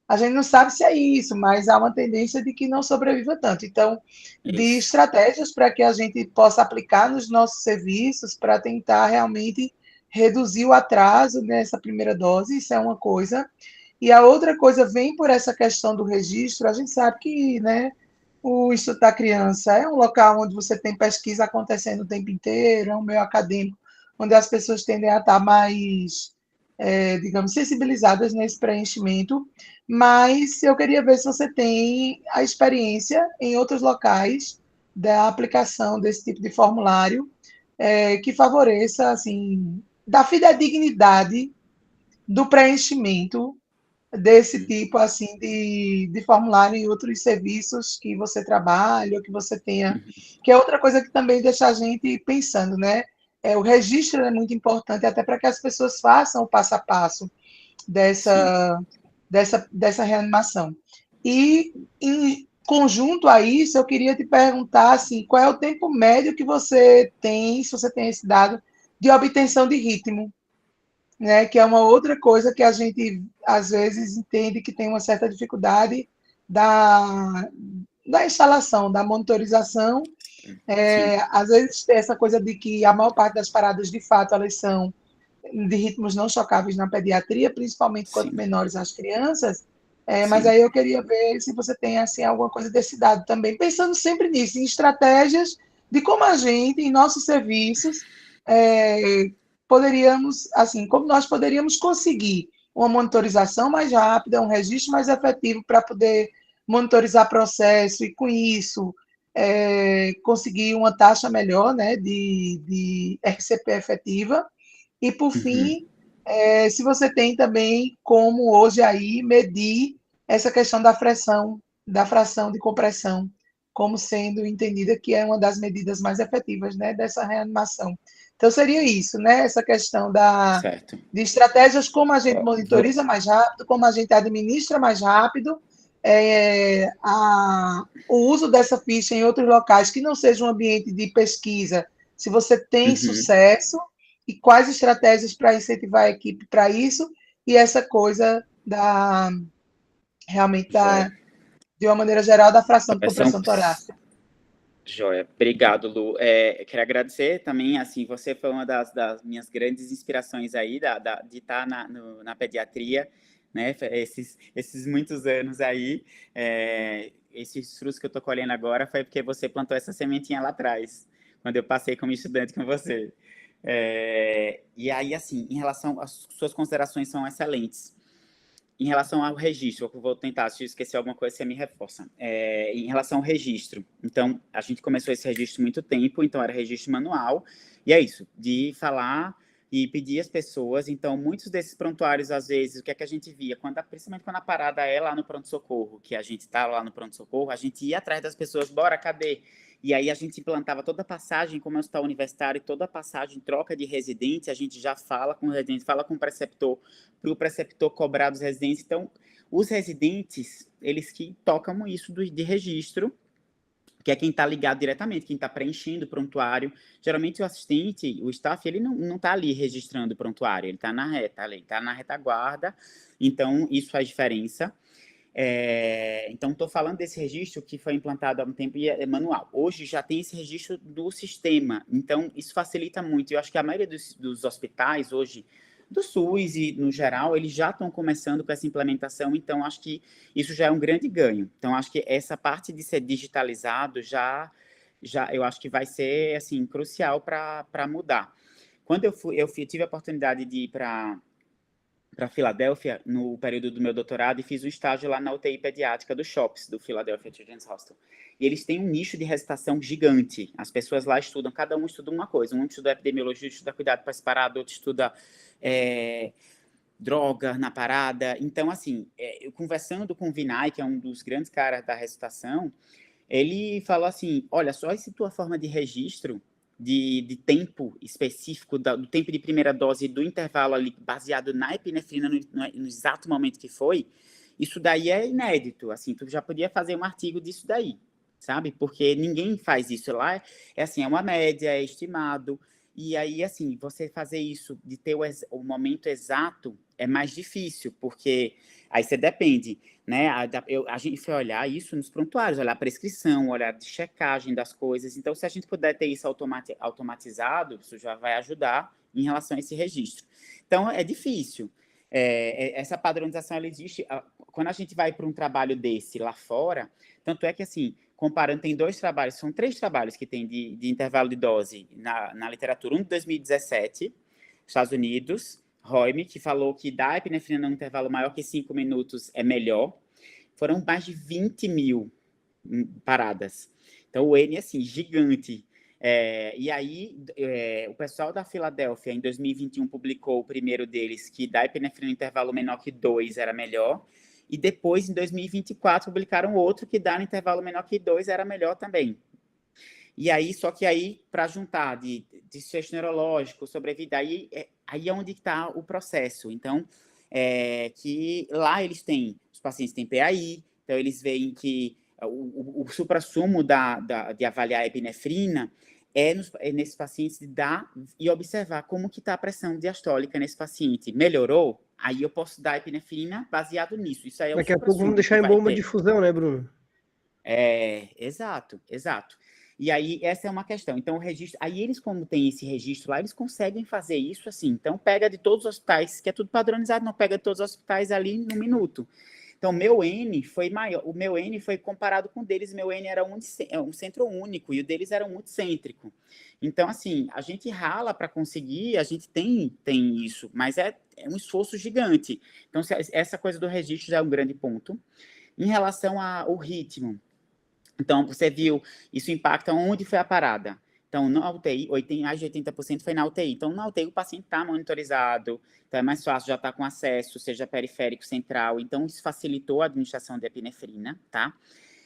a gente não sabe se é isso, mas há uma tendência de que não sobreviva tanto. Então, de Isso. estratégias para que a gente possa aplicar nos nossos serviços para tentar realmente reduzir o atraso nessa primeira dose, isso é uma coisa. E a outra coisa vem por essa questão do registro. A gente sabe que, né, o Instituto da Criança é um local onde você tem pesquisa acontecendo o tempo inteiro, é um meio acadêmico, onde as pessoas tendem a estar mais, digamos, sensibilizadas nesse preenchimento, mas eu queria ver se você tem a experiência em outros locais da aplicação desse tipo de formulário, que favoreça, assim, da fidedignidade do preenchimento desse tipo assim de formulário em outros serviços que você trabalha ou que você tenha, que é outra coisa que também deixa a gente pensando, né? O registro é muito importante até para que as pessoas façam o passo a passo dessa, dessa reanimação. E em conjunto a isso, eu queria te perguntar assim, qual é o tempo médio que você tem, se você tem esse dado, de obtenção de ritmo, né, que é uma outra coisa que a gente, às vezes, entende que tem uma certa dificuldade da instalação, da monitorização. Às vezes, tem essa coisa de que a maior parte das paradas, de fato, elas são de ritmos não chocáveis na pediatria, principalmente quanto Sim. menores as crianças, mas Sim. aí eu queria ver se você tem assim, alguma coisa desse dado também, pensando sempre nisso, em estratégias de como a gente, em nossos serviços, poderíamos, assim, como nós poderíamos conseguir uma monitorização mais rápida, um registro mais efetivo para poder monitorizar processo e, com isso, conseguir uma taxa melhor, né, de RCP efetiva. E, por fim, se você tem também como hoje aí medir essa questão da fração de compressão, como sendo entendida que é uma das medidas mais efetivas, né, dessa reanimação. Então, seria isso, né, essa questão Certo. de estratégias, como a gente monitoriza mais rápido, como a gente administra mais rápido, o uso dessa ficha em outros locais que não seja um ambiente de pesquisa, se você tem sucesso, e quais estratégias para incentivar a equipe para isso, e essa coisa realmente de uma maneira geral, da fração de compressão torácica. Joia, obrigado, Lu. Quero agradecer também, assim, você foi uma das minhas grandes inspirações aí, de estar na pediatria, né, esses muitos anos aí, esses frutos que eu estou colhendo agora foi porque você plantou essa sementinha lá atrás, quando eu passei como estudante com você. E aí, assim, em relação às suas considerações são excelentes. Em relação ao registro, eu vou tentar, se eu esquecer alguma coisa, você me reforça. Em relação ao registro, então, a gente começou esse registro há muito tempo, então era registro manual, e é isso, de falar e pedir às pessoas. Então, muitos desses prontuários, às vezes, o que é que a gente via? Principalmente quando a parada é lá no pronto-socorro, que a gente está lá no pronto-socorro, a gente ia atrás das pessoas, bora, cadê? E aí a gente implantava toda a passagem, como é o hospital universitário, toda a passagem, troca de residente, a gente já fala com o residente, fala com o preceptor, para o preceptor cobrar dos residentes. Então, os residentes, eles que tocam isso de registro, que é quem está ligado diretamente, quem está preenchendo o prontuário. Geralmente o assistente, o staff, ele não está ali registrando o prontuário, ele está na retaguarda, então isso faz diferença. Então, estou falando desse registro que foi implantado há um tempo e é manual. Hoje já tem esse registro do sistema, então isso facilita muito. Eu acho que a maioria dos hospitais hoje, do SUS e no geral, eles já estão começando com essa implementação, então acho que isso já é um grande ganho. Então, acho que essa parte de ser digitalizado já eu acho que vai ser assim, crucial para mudar. Quando eu tive a oportunidade de ir para Filadélfia, no período do meu doutorado, e fiz um estágio lá na UTI pediátrica do CHOPS, do Philadelphia Children's Hospital. E eles têm um nicho de recitação gigante. As pessoas lá estudam, cada um estuda uma coisa. Um estuda epidemiologia, estuda cuidado para essa parada, outro estuda droga na parada. Então, assim, eu conversando com o Vinay, que é um dos grandes caras da recitação, ele falou assim, olha, só essa tua forma de registro de tempo específico, do tempo de primeira dose, do intervalo ali, baseado na epinefrina, no exato momento que foi, isso daí é inédito, assim, tu já podia fazer um artigo disso daí, sabe? Porque ninguém faz isso lá, assim, é uma média, é estimado, e aí, assim, você fazer isso, de ter o momento exato, é mais difícil, porque aí você depende, né? A gente foi olhar isso nos prontuários, olhar a prescrição, olhar de checagem das coisas. Então, se a gente puder ter isso automatizado, isso já vai ajudar em relação a esse registro. Então, é difícil. Essa padronização, ela existe. Quando a gente vai para um trabalho desse lá fora, tanto é que, assim, comparando, tem 2 trabalhos, são 3 trabalhos que tem de intervalo de dose na literatura. Um de 2017, Estados Unidos, Roime, que falou que dar epinefrina num intervalo maior que 5 minutos é melhor. Foram mais de 20 mil paradas. Então, o N, assim, gigante. E aí, o pessoal da Filadélfia, em 2021, publicou o primeiro deles, que dar epinefrina no intervalo menor que 2 era melhor. E depois, em 2024, publicaram outro que dar no intervalo menor que 2 era melhor também. E aí, só que aí, para juntar de desfecho neurológico, sobrevida, aí é onde está o processo. Então, que lá eles têm, os pacientes têm PAI, então eles veem que o suprassumo de avaliar a epinefrina nesses pacientes de dar e observar como que está a pressão diastólica nesse paciente. Melhorou? Aí eu posso dar epinefrina baseado nisso. Isso aí é Daqui a pouco vamos deixar em bomba de fusão, né, Bruno? Exato. E aí, essa é uma questão. Então, o registro... Aí, eles, como tem esse registro lá, eles conseguem fazer isso assim. Então, pega de todos os hospitais, que é tudo padronizado, não pega de todos os hospitais ali no minuto. Então, meu N foi maior. O meu N foi comparado com o deles. Meu N era um centro único e o deles era multicêntrico. Então, assim, a gente rala para conseguir, a gente tem isso, mas é um esforço gigante. Então, essa coisa do registro já é um grande ponto. Em relação ao ritmo, Então, você viu, isso impacta onde foi a parada. Então, na UTI, mais de 80% foi na UTI. Então, na UTI, o paciente está monitorizado, então é mais fácil, já estar com acesso, seja periférico, central. Então, isso facilitou a administração de epinefrina, tá?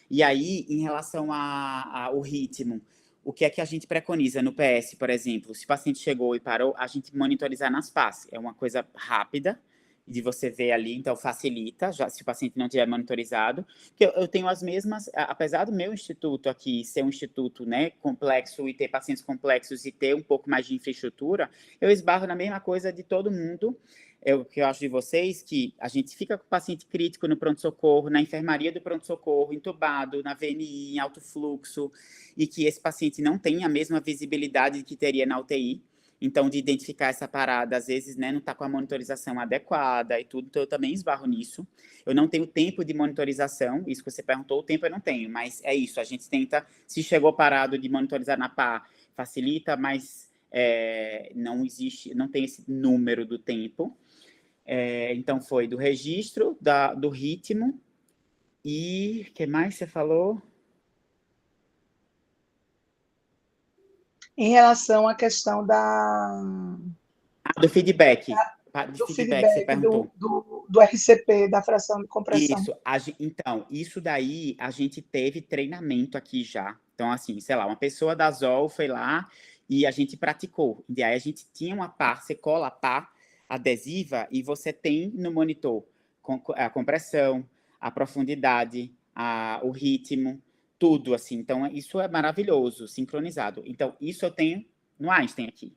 E aí, em relação ao ritmo, o que é que a gente preconiza no PS, por exemplo? Se o paciente chegou e parou, a gente monitorizar nas PAS. É uma coisa rápida de você ver ali, então facilita, já, se o paciente não tiver monitorizado. Porque eu tenho as mesmas, apesar do meu instituto aqui ser um instituto, né, complexo e ter pacientes complexos e ter um pouco mais de infraestrutura, eu esbarro na mesma coisa de todo mundo. O que eu acho de vocês, que a gente fica com o paciente crítico no pronto-socorro, na enfermaria do pronto-socorro, entubado, na VNI, em alto fluxo, e que esse paciente não tem a mesma visibilidade que teria na UTI. Então, de identificar essa parada, às vezes, né, não está com a monitorização adequada e tudo, então eu também esbarro nisso. Eu não tenho tempo de monitorização, isso que você perguntou, o tempo eu não tenho, mas é isso, a gente tenta, se chegou parado de monitorizar na PA, facilita, mas não existe, não tem esse número do tempo. Então, foi do registro, do ritmo, e o que mais você falou? Em relação à questão Do feedback. do Você feedback perguntou. do RCP, da fração de compressão. Isso, então, isso daí a gente teve treinamento aqui já. Então, assim, sei lá, uma pessoa da ZOL foi lá e a gente praticou. E aí a gente tinha uma pá, você cola a pá adesiva e você tem no monitor a compressão, a profundidade, o ritmo, tudo, assim. Então, isso é maravilhoso, sincronizado. Então, isso eu tenho no Einstein aqui,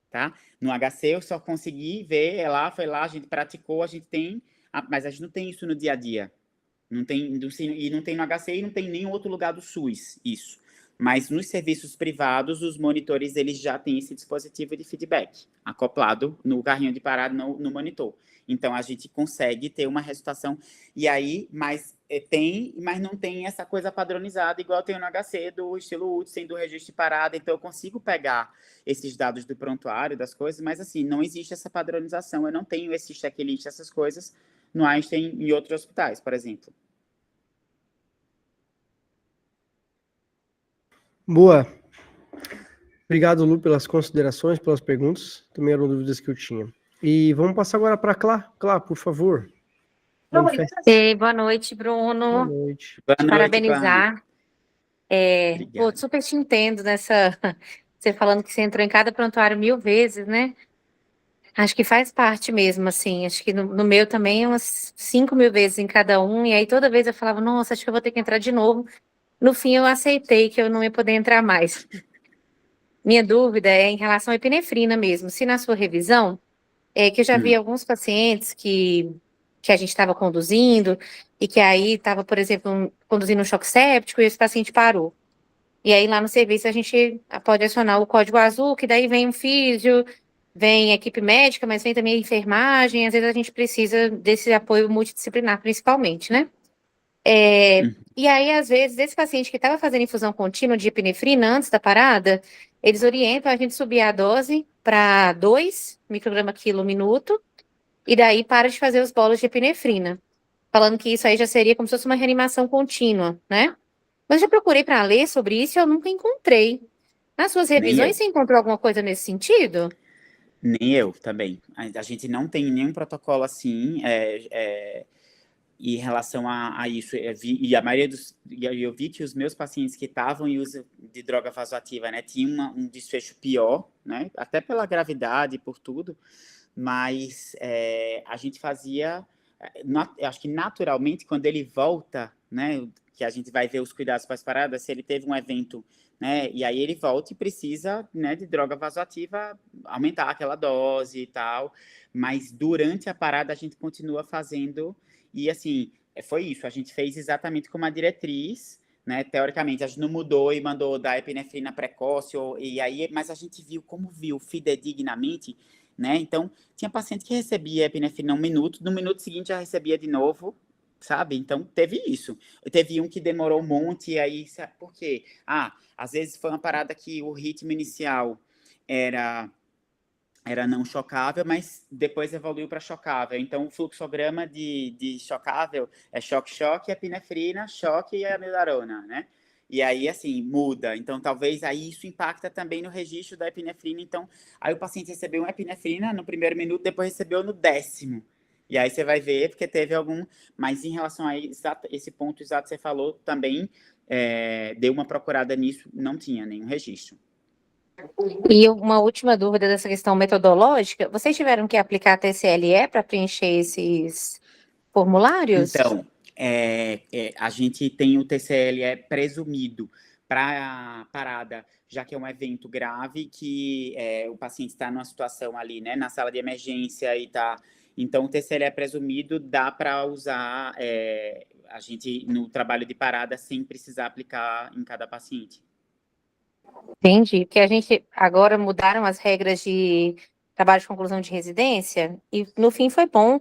tá? No HC eu só consegui ver, foi lá, a gente praticou, a gente tem... mas a gente não tem isso no dia a dia. Não tem, e não tem no HC e não tem em nenhum outro lugar do SUS isso. Mas nos serviços privados, os monitores eles já têm esse dispositivo de feedback acoplado no carrinho de parada, no monitor. Então, a gente consegue ter uma resultação. E aí, mas não tem essa coisa padronizada, igual tem no HC do estilo Hudson, do registro de parada. Então, eu consigo pegar esses dados do prontuário, das coisas, mas assim, não existe essa padronização. Eu não tenho esse checklist, essas coisas, no Einstein e outros hospitais, por exemplo. Boa. Obrigado, Lu, pelas considerações, pelas perguntas. Também eram dúvidas que eu tinha. E vamos passar agora para a Clá. Clá, por favor. Boa noite, Bruno. Boa noite. Boa noite, Parabenizar. Obrigado. Super te entendo nessa... Você falando que você entrou em cada prontuário 1000 vezes, né? Acho que faz parte mesmo, assim. Acho que no meu também, umas 5.000 vezes em cada um. E aí toda vez eu falava, nossa, acho que eu vou ter que entrar de novo. No fim, eu aceitei que eu não ia poder entrar mais. Minha dúvida é em relação à epinefrina mesmo. Se na sua revisão, que eu já vi alguns pacientes que a gente estava conduzindo e que aí estava, por exemplo, conduzindo um choque séptico e esse paciente parou. E aí lá no serviço a gente pode acionar o código azul, que daí vem um físio, vem equipe médica, mas vem também a enfermagem, às vezes a gente precisa desse apoio multidisciplinar principalmente, né? E aí, às vezes, esse paciente que estava fazendo infusão contínua de epinefrina antes da parada, eles orientam a gente subir a dose para 2 microgramas quilo minuto, e daí para de fazer os bolos de epinefrina, falando que isso aí já seria como se fosse uma reanimação contínua, né? Mas já procurei para ler sobre isso e eu nunca encontrei. Nas suas revisões, você encontrou alguma coisa nesse sentido? Nem eu também. A gente não tem nenhum protocolo assim em relação a isso. E a maioria eu vi que os meus pacientes que estavam em uso de droga vasoativa, né, tinham um desfecho pior, né, até pela gravidade, por tudo, mas a gente fazia, acho que naturalmente, quando ele volta, né, que a gente vai ver os cuidados para as paradas, se ele teve um evento, né, e aí ele volta e precisa, né, de droga vasoativa, aumentar aquela dose e tal, mas durante a parada a gente continua fazendo, e assim, foi isso, a gente fez exatamente como a diretriz, né, teoricamente a gente não mudou e mandou dar epinefrina precoce, mas a gente viu fidedignamente, né, então tinha paciente que recebia epinefrina no minuto seguinte já recebia de novo, sabe? Então, teve isso. Teve um que demorou um monte, e aí, por quê? Às vezes foi uma parada que o ritmo inicial era não chocável, mas depois evoluiu para chocável. Então, o fluxograma de chocável é choque, epinefrina, choque e amiodarona, né? E aí, assim, muda. Então, talvez aí isso impacta também no registro da epinefrina. Então, aí o paciente recebeu uma epinefrina no primeiro minuto, depois recebeu no 10º. E aí você vai ver, porque teve algum... Mas em relação a esse ponto exato que você falou, também deu uma procurada nisso, não tinha nenhum registro. E uma última dúvida dessa questão metodológica, vocês tiveram que aplicar a TCLE para preencher esses formulários? Então, a gente tem o TCLE presumido para a parada, já que é um evento grave, que o paciente está numa situação ali, né, na sala de emergência e tá. Então, o TCLE presumido dá para usar a gente no trabalho de parada sem precisar aplicar em cada paciente. Entendi, porque a gente agora mudaram as regras de trabalho de conclusão de residência e no fim foi bom.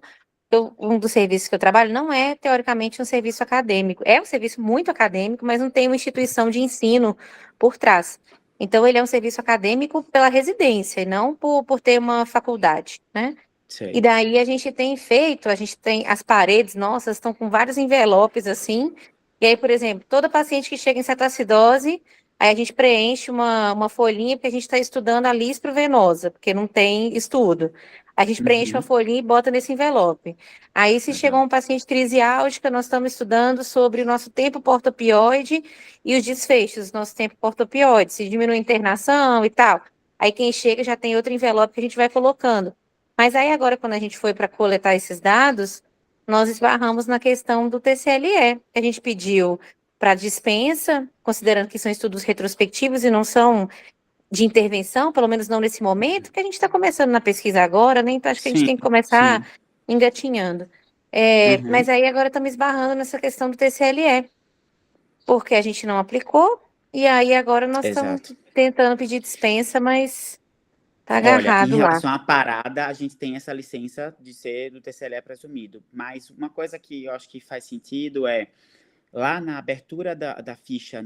Um dos serviços que eu trabalho não é teoricamente um serviço acadêmico, é um serviço muito acadêmico, mas não tem uma instituição de ensino por trás. Então ele é um serviço acadêmico pela residência e não por ter uma faculdade, né? Sei. E daí a gente tem as paredes nossas estão com vários envelopes assim. E aí, por exemplo, toda paciente que chega em cetoacidose, aí a gente preenche uma folhinha, porque a gente está estudando a lisprovenosa, porque não tem estudo. A gente preenche uma folhinha e bota nesse envelope. Aí, se chegou um paciente crise álgica, nós estamos estudando sobre o nosso tempo porta-opioide e os desfechos do nosso tempo porta-opioide, se diminui a internação e tal. Aí, quem chega já tem outro envelope que a gente vai colocando. Mas aí agora, quando a gente foi para coletar esses dados, nós esbarramos na questão do TCLE, que a gente pediu para dispensa, considerando que são estudos retrospectivos e não são de intervenção, pelo menos não nesse momento, que a gente está começando na pesquisa agora, né? Então acho que a gente tem que começar engatinhando. Mas aí agora estamos esbarrando nessa questão do TCLE, porque a gente não aplicou, e aí agora nós estamos tentando pedir dispensa, mas... Tá agarrado. Olha, em relação à parada, a gente tem essa licença de ser do TCLE presumido. Mas uma coisa que eu acho que faz sentido é, lá na abertura da ficha,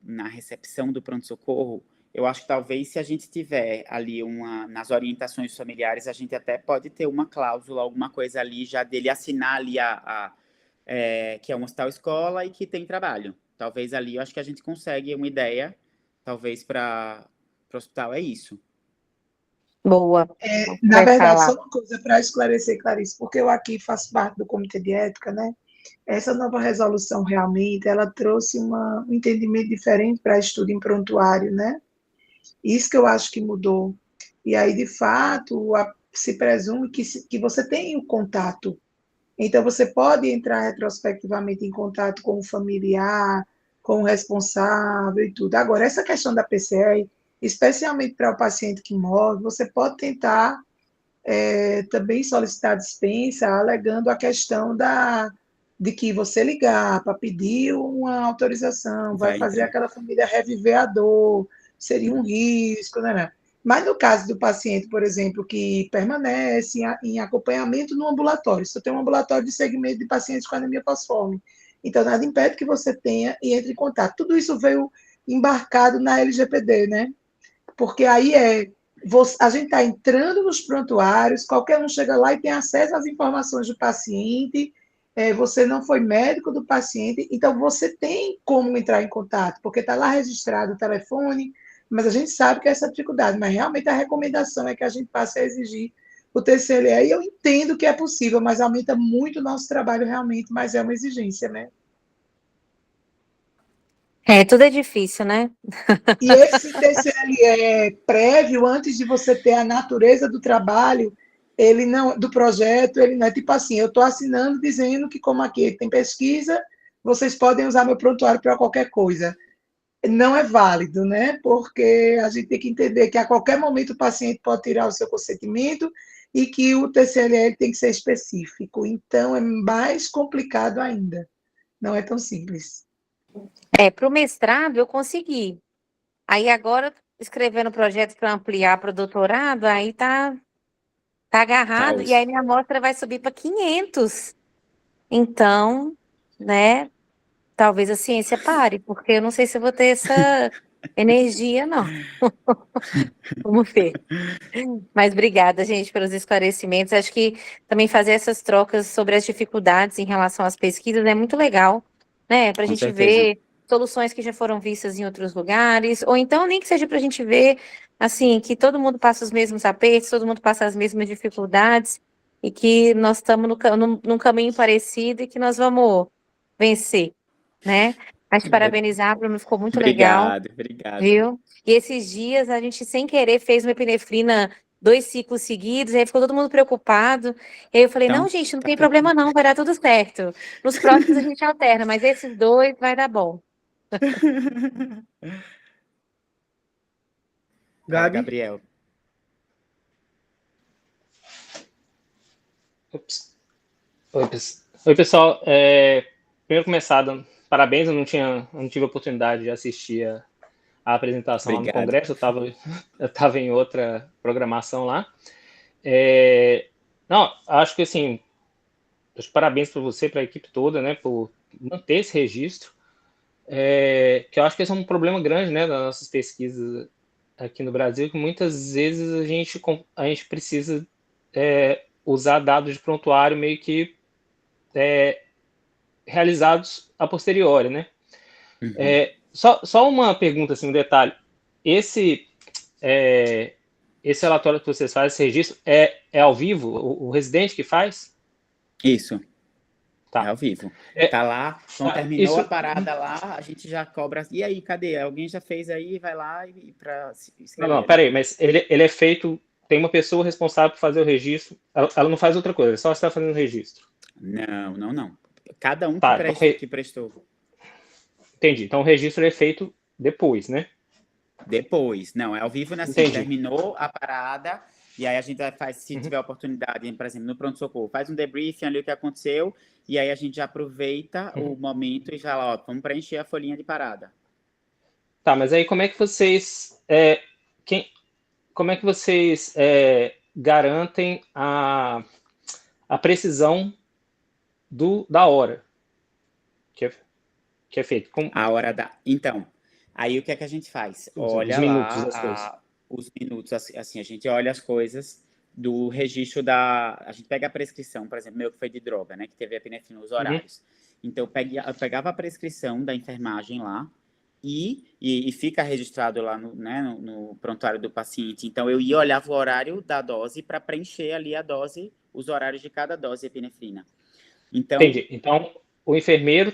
na recepção do pronto-socorro, eu acho que talvez se a gente tiver ali nas orientações familiares, a gente até pode ter uma cláusula, alguma coisa ali, já dele assinar ali que é um hospital-escola e que tem trabalho. Talvez ali, eu acho que a gente consegue uma ideia, talvez para o hospital é isso. Boa. Na verdade, só uma coisa para esclarecer, Clarice, porque eu aqui faço parte do Comitê de Ética, né? Essa nova resolução, realmente, ela trouxe um entendimento diferente para estudo em prontuário, né? Isso que eu acho que mudou. E aí, de fato, se presume que você tem o contato. Então, você pode entrar retrospectivamente em contato com o familiar, com o responsável e tudo. Agora, essa questão da PCR, especialmente para o paciente que morre, você pode tentar também solicitar dispensa, alegando a questão de que você ligar para pedir uma autorização, vai fazer aquela família reviver a dor, seria um risco, né? Mas no caso do paciente, por exemplo, que permanece em acompanhamento no ambulatório, se eu tenho um ambulatório de segmento de pacientes com anemia falciforme, então nada impede que você tenha e entre em contato. Tudo isso veio embarcado na LGPD, né? Porque aí a gente está entrando nos prontuários, qualquer um chega lá e tem acesso às informações do paciente, você não foi médico do paciente, então você tem como entrar em contato, porque está lá registrado o telefone, mas a gente sabe que é essa dificuldade, mas realmente a recomendação é que a gente passe a exigir o TCLE, e eu entendo que é possível, mas aumenta muito o nosso trabalho realmente, mas é uma exigência, né? Tudo é difícil, né? E esse TCLE prévio, antes de você ter a natureza do trabalho, ele não, do projeto, ele não é tipo assim, eu estou assinando dizendo que como aqui tem pesquisa, vocês podem usar meu prontuário para qualquer coisa. Não é válido, né? Porque a gente tem que entender que a qualquer momento o paciente pode tirar o seu consentimento e que o TCLE tem que ser específico. Então, é mais complicado ainda. Não é tão simples. Para o mestrado eu consegui. Aí agora, escrevendo projetos para ampliar para o doutorado, aí tá agarrado, Caos. e aí minha amostra vai subir para 500. Então, né, talvez a ciência pare, porque eu não sei se eu vou ter essa energia, não. Vamos ver. Mas obrigada, gente, pelos esclarecimentos. Acho que também fazer essas trocas sobre as dificuldades em relação às pesquisas é muito legal, né? Para a Com gente certeza. ver soluções que já foram vistas em outros lugares, ou então nem que seja para a gente ver, assim, que todo mundo passa os mesmos apertos, todo mundo passa as mesmas dificuldades, e que nós estamos num caminho parecido e que nós vamos vencer, né? Mas te parabenizar, Bruno, ficou muito legal, Obrigado. viu? E esses dias a gente, sem querer, fez uma epinefrina 2 ciclos seguidos, aí ficou todo mundo preocupado. E aí eu falei, Então, não, gente, não tem problema não, vai dar tudo certo. Nos próximos a gente alterna, mas esses 2 vai dar bom. Gabi? Gabriel. Ops. Oi, pessoal. Primeiro começar, parabéns, eu não tive a oportunidade de assistir a apresentação lá no Obrigado. Congresso, eu estava em outra programação lá. Não, acho que assim, parabéns para você, para a equipe toda, né, por manter esse registro, que eu acho que esse é um problema grande, né, das nossas pesquisas aqui no Brasil, que muitas vezes a gente precisa usar dados de prontuário meio que realizados a posteriori, né? Uhum. Só uma pergunta, assim, um detalhe. Esse relatório que vocês fazem, esse registro, é ao vivo? O residente que faz? Isso. Tá. É ao vivo. Tá lá, quando terminou a parada lá, a gente já cobra. E aí, cadê? Alguém já fez aí, vai lá e para escrever. Não, peraí, mas ele é feito. Tem uma pessoa responsável por fazer o registro. Ela não faz outra coisa, só está fazendo o registro. Não. Cada um Tá, que prestou. Entendi. Então o registro é feito depois, né? Depois. Não, é ao vivo, né? Assim, terminou a parada, e aí a gente faz, se tiver oportunidade, por exemplo, no pronto-socorro, faz um debriefing ali o que aconteceu, e aí a gente já aproveita o momento e já lá, ó, vamos preencher a folhinha de parada. Tá, mas aí como é que vocês como é que vocês garantem a precisão da hora que é feito? A hora da... Então, aí o que é que a gente faz? Olha os minutos das coisas. Os minutos, assim, a gente olha as coisas do registro da... A gente pega a prescrição, por exemplo, meu que foi de droga, né, que teve a epinefrina, os horários. Então, eu pegava a prescrição da enfermagem lá, e fica registrado lá no prontuário do paciente. Então, eu ia olhar o horário da dose para preencher ali a dose, os horários de cada dose de epinefrina. Então, entendi. Então, o enfermeiro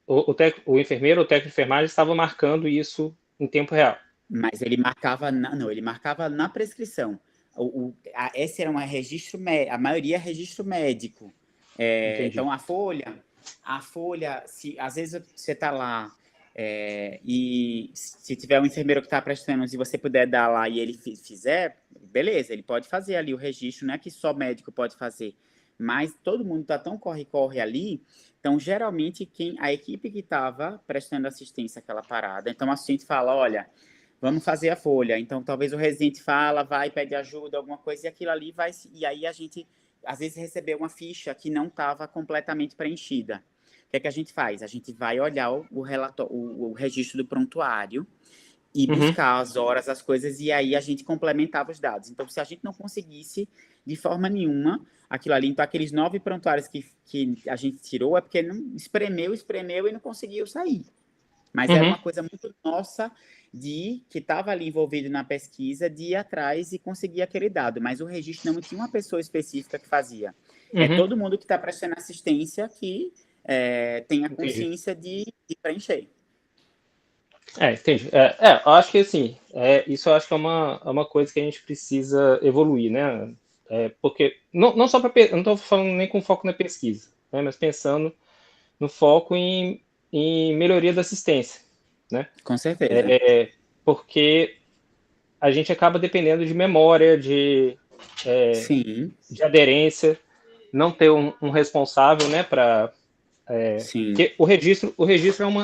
o enfermeiro ou o técnico de enfermagem estava marcando isso em tempo real. Mas ele marcava ele marcava na prescrição. Esse era um registro médico, a maioria é registro médico. Então, a folha, se às vezes você está lá, e se tiver um enfermeiro que está prestando, se você puder dar lá e ele fizer, beleza, ele pode fazer ali o registro, não é que só médico pode fazer, mas todo mundo está tão corre-corre ali, então geralmente a equipe que estava prestando assistência àquela parada, então a assistente fala, olha, vamos fazer a folha, então talvez o residente fala, vai, pede ajuda, alguma coisa, e aquilo ali vai, e aí a gente às vezes recebeu uma ficha que não estava completamente preenchida. O que a gente faz? A gente vai olhar o registro do prontuário e buscar as horas, as coisas, e aí a gente complementava os dados. Então, se a gente não conseguisse, de forma nenhuma, aquilo ali, então aqueles 9 prontuários que a gente tirou é porque não espremeu e não conseguiu sair. Mas era uma coisa muito nossa que estava ali envolvido na pesquisa, de ir atrás e conseguir aquele dado. Mas o registro não tinha uma pessoa específica que fazia. É todo mundo que está prestando assistência que tem a consciência de preencher. Entendi. Eu acho que assim, isso eu acho que é uma coisa que a gente precisa evoluir, né? Porque não só para, eu não estou falando nem com foco na pesquisa, né? Mas pensando no foco em melhoria da assistência, né? Com certeza. Porque a gente acaba dependendo de memória, de aderência, não ter um responsável, né? Porque o registro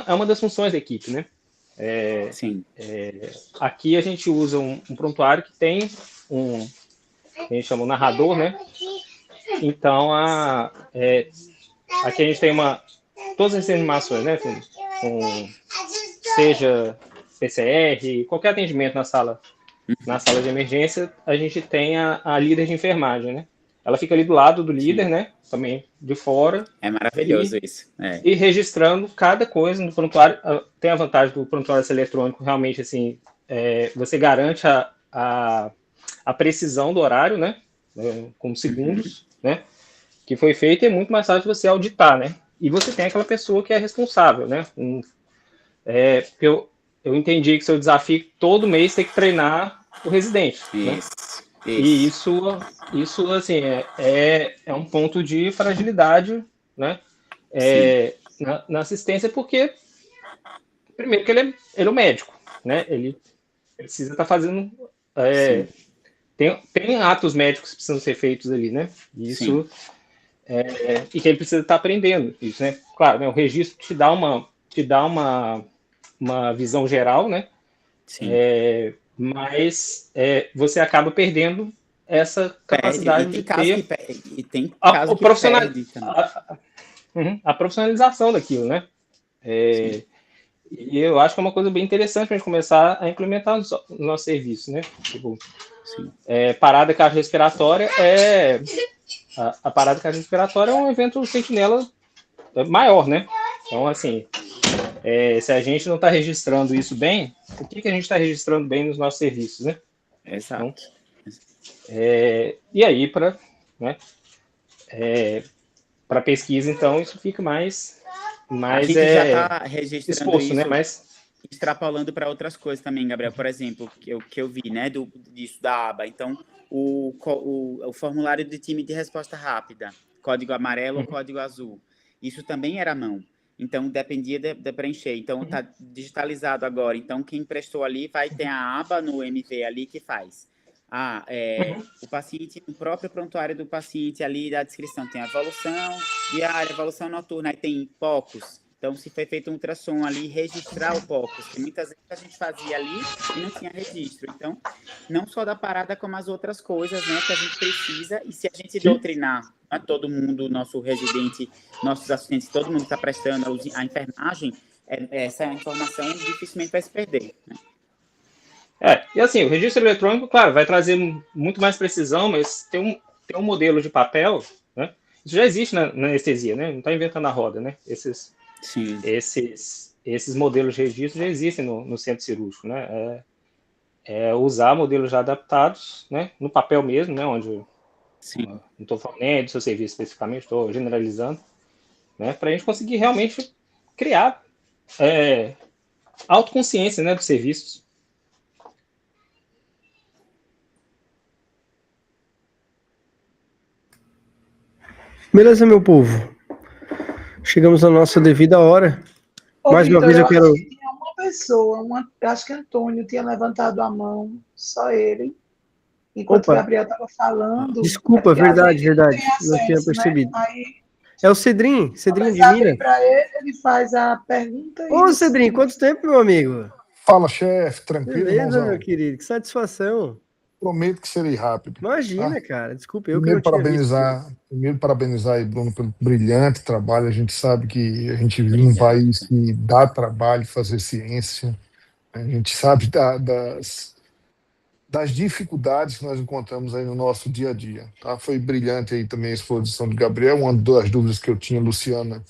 é uma das funções da equipe, né? Aqui a gente usa um prontuário que tem a gente chama um narrador, né? Então, aqui a gente tem todas as informações, né? Seja PCR, qualquer atendimento na sala de emergência, a gente tem a líder de enfermagem, né? ela fica ali do lado do líder, né? Também de fora. É maravilhoso isso. E registrando cada coisa no prontuário. Tem a vantagem do prontuário eletrônico, realmente, assim, você garante a precisão do horário, né? Com segundos, né? Que foi feito, é muito mais fácil você auditar, né? E você tem aquela pessoa que é responsável, né? Eu entendi que seu desafio todo mês tem que treinar o residente, né? E isso assim, é um ponto de fragilidade, né? Na assistência, porque, primeiro, que ele é o médico, né? Ele precisa estar fazendo... Tem atos médicos que precisam ser feitos ali, né? Isso... e que ele precisa estar aprendendo isso, né? Claro, né, o registro te dá uma visão geral, né? Sim. Mas você acaba perdendo essa capacidade de ter a profissionalização daquilo, né? E eu acho que é uma coisa bem interessante para a gente começar a implementar no nosso serviço, né? Tipo, parada cardiorrespiratória a parada cardiorrespiratória é um evento sentinela maior, né? Então, assim, se a gente não está registrando isso bem, o que a gente está registrando bem nos nossos serviços, né? Exato. Então, e aí, para pesquisa, então, isso fica mais a gente já está registrando exposto, isso, né? Mas extrapolando para outras coisas também, Gabriel. Por exemplo, que eu vi, né, disso da aba. Então, o formulário de time de resposta rápida, código amarelo ou código azul, isso também era à mão. Então, dependia de preencher. Então, está digitalizado agora. Então, quem prestou ali vai ter a aba no MV ali que faz. O paciente, o próprio prontuário do paciente ali da descrição tem a evolução diária, evolução noturna, aí tem POCUS. Então, se foi feito um ultrassom ali, registrar o POCUS, que muitas vezes a gente fazia ali e não tinha registro. Então, não só da parada, como as outras coisas, né, que a gente precisa. E se a gente doutrinar a todo mundo, nosso residente, nossos assistentes, todo mundo que está prestando a enfermagem, essa informação dificilmente vai se perder, né? E assim, o registro eletrônico, claro, vai trazer muito mais precisão, mas tem um modelo de papel, né? Isso já existe na anestesia, né? Não está inventando a roda, né? Esses modelos de registro já existem no centro cirúrgico, né? Usar modelos já adaptados, né? No papel mesmo, né? Onde não estou falando nem do seu serviço especificamente, estou generalizando, né? Para a gente conseguir realmente criar autoconsciência, né? Dos serviços. Beleza, meu povo. Chegamos na nossa devida hora. Mais uma vez eu quero... Tinha uma pessoa, acho que Antônio tinha levantado a mão, só ele, enquanto o Gabriel estava falando. Desculpa, verdade. Não tinha percebido. Né? É o Cedrinho de Minas. Para ele faz a pergunta. Ô, Cedrinho, quanto tempo, meu amigo? Fala, chefe, tranquilo, beleza, irmãozão? Meu querido, que satisfação. Prometo que serei rápido. Imagina, cara, desculpa, eu primeiro que não tinha visto. Primeiro, parabenizar aí, Bruno, pelo brilhante trabalho. A gente sabe que a gente vive num país que dá trabalho fazer ciência. A gente sabe das dificuldades que nós encontramos aí no nosso dia a dia. Tá? Foi brilhante aí também a exposição de Gabriel. Uma das dúvidas que eu tinha, Luciana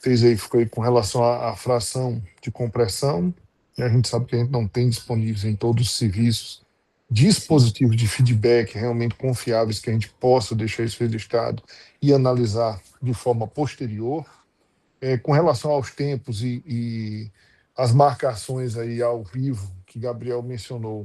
fez aí, foi com relação à fração de compressão. A gente sabe que a gente não tem disponíveis em todos os serviços dispositivos de feedback realmente confiáveis que a gente possa deixar isso registrado e analisar de forma posterior. Com relação aos tempos e as marcações aí ao vivo que Gabriel mencionou,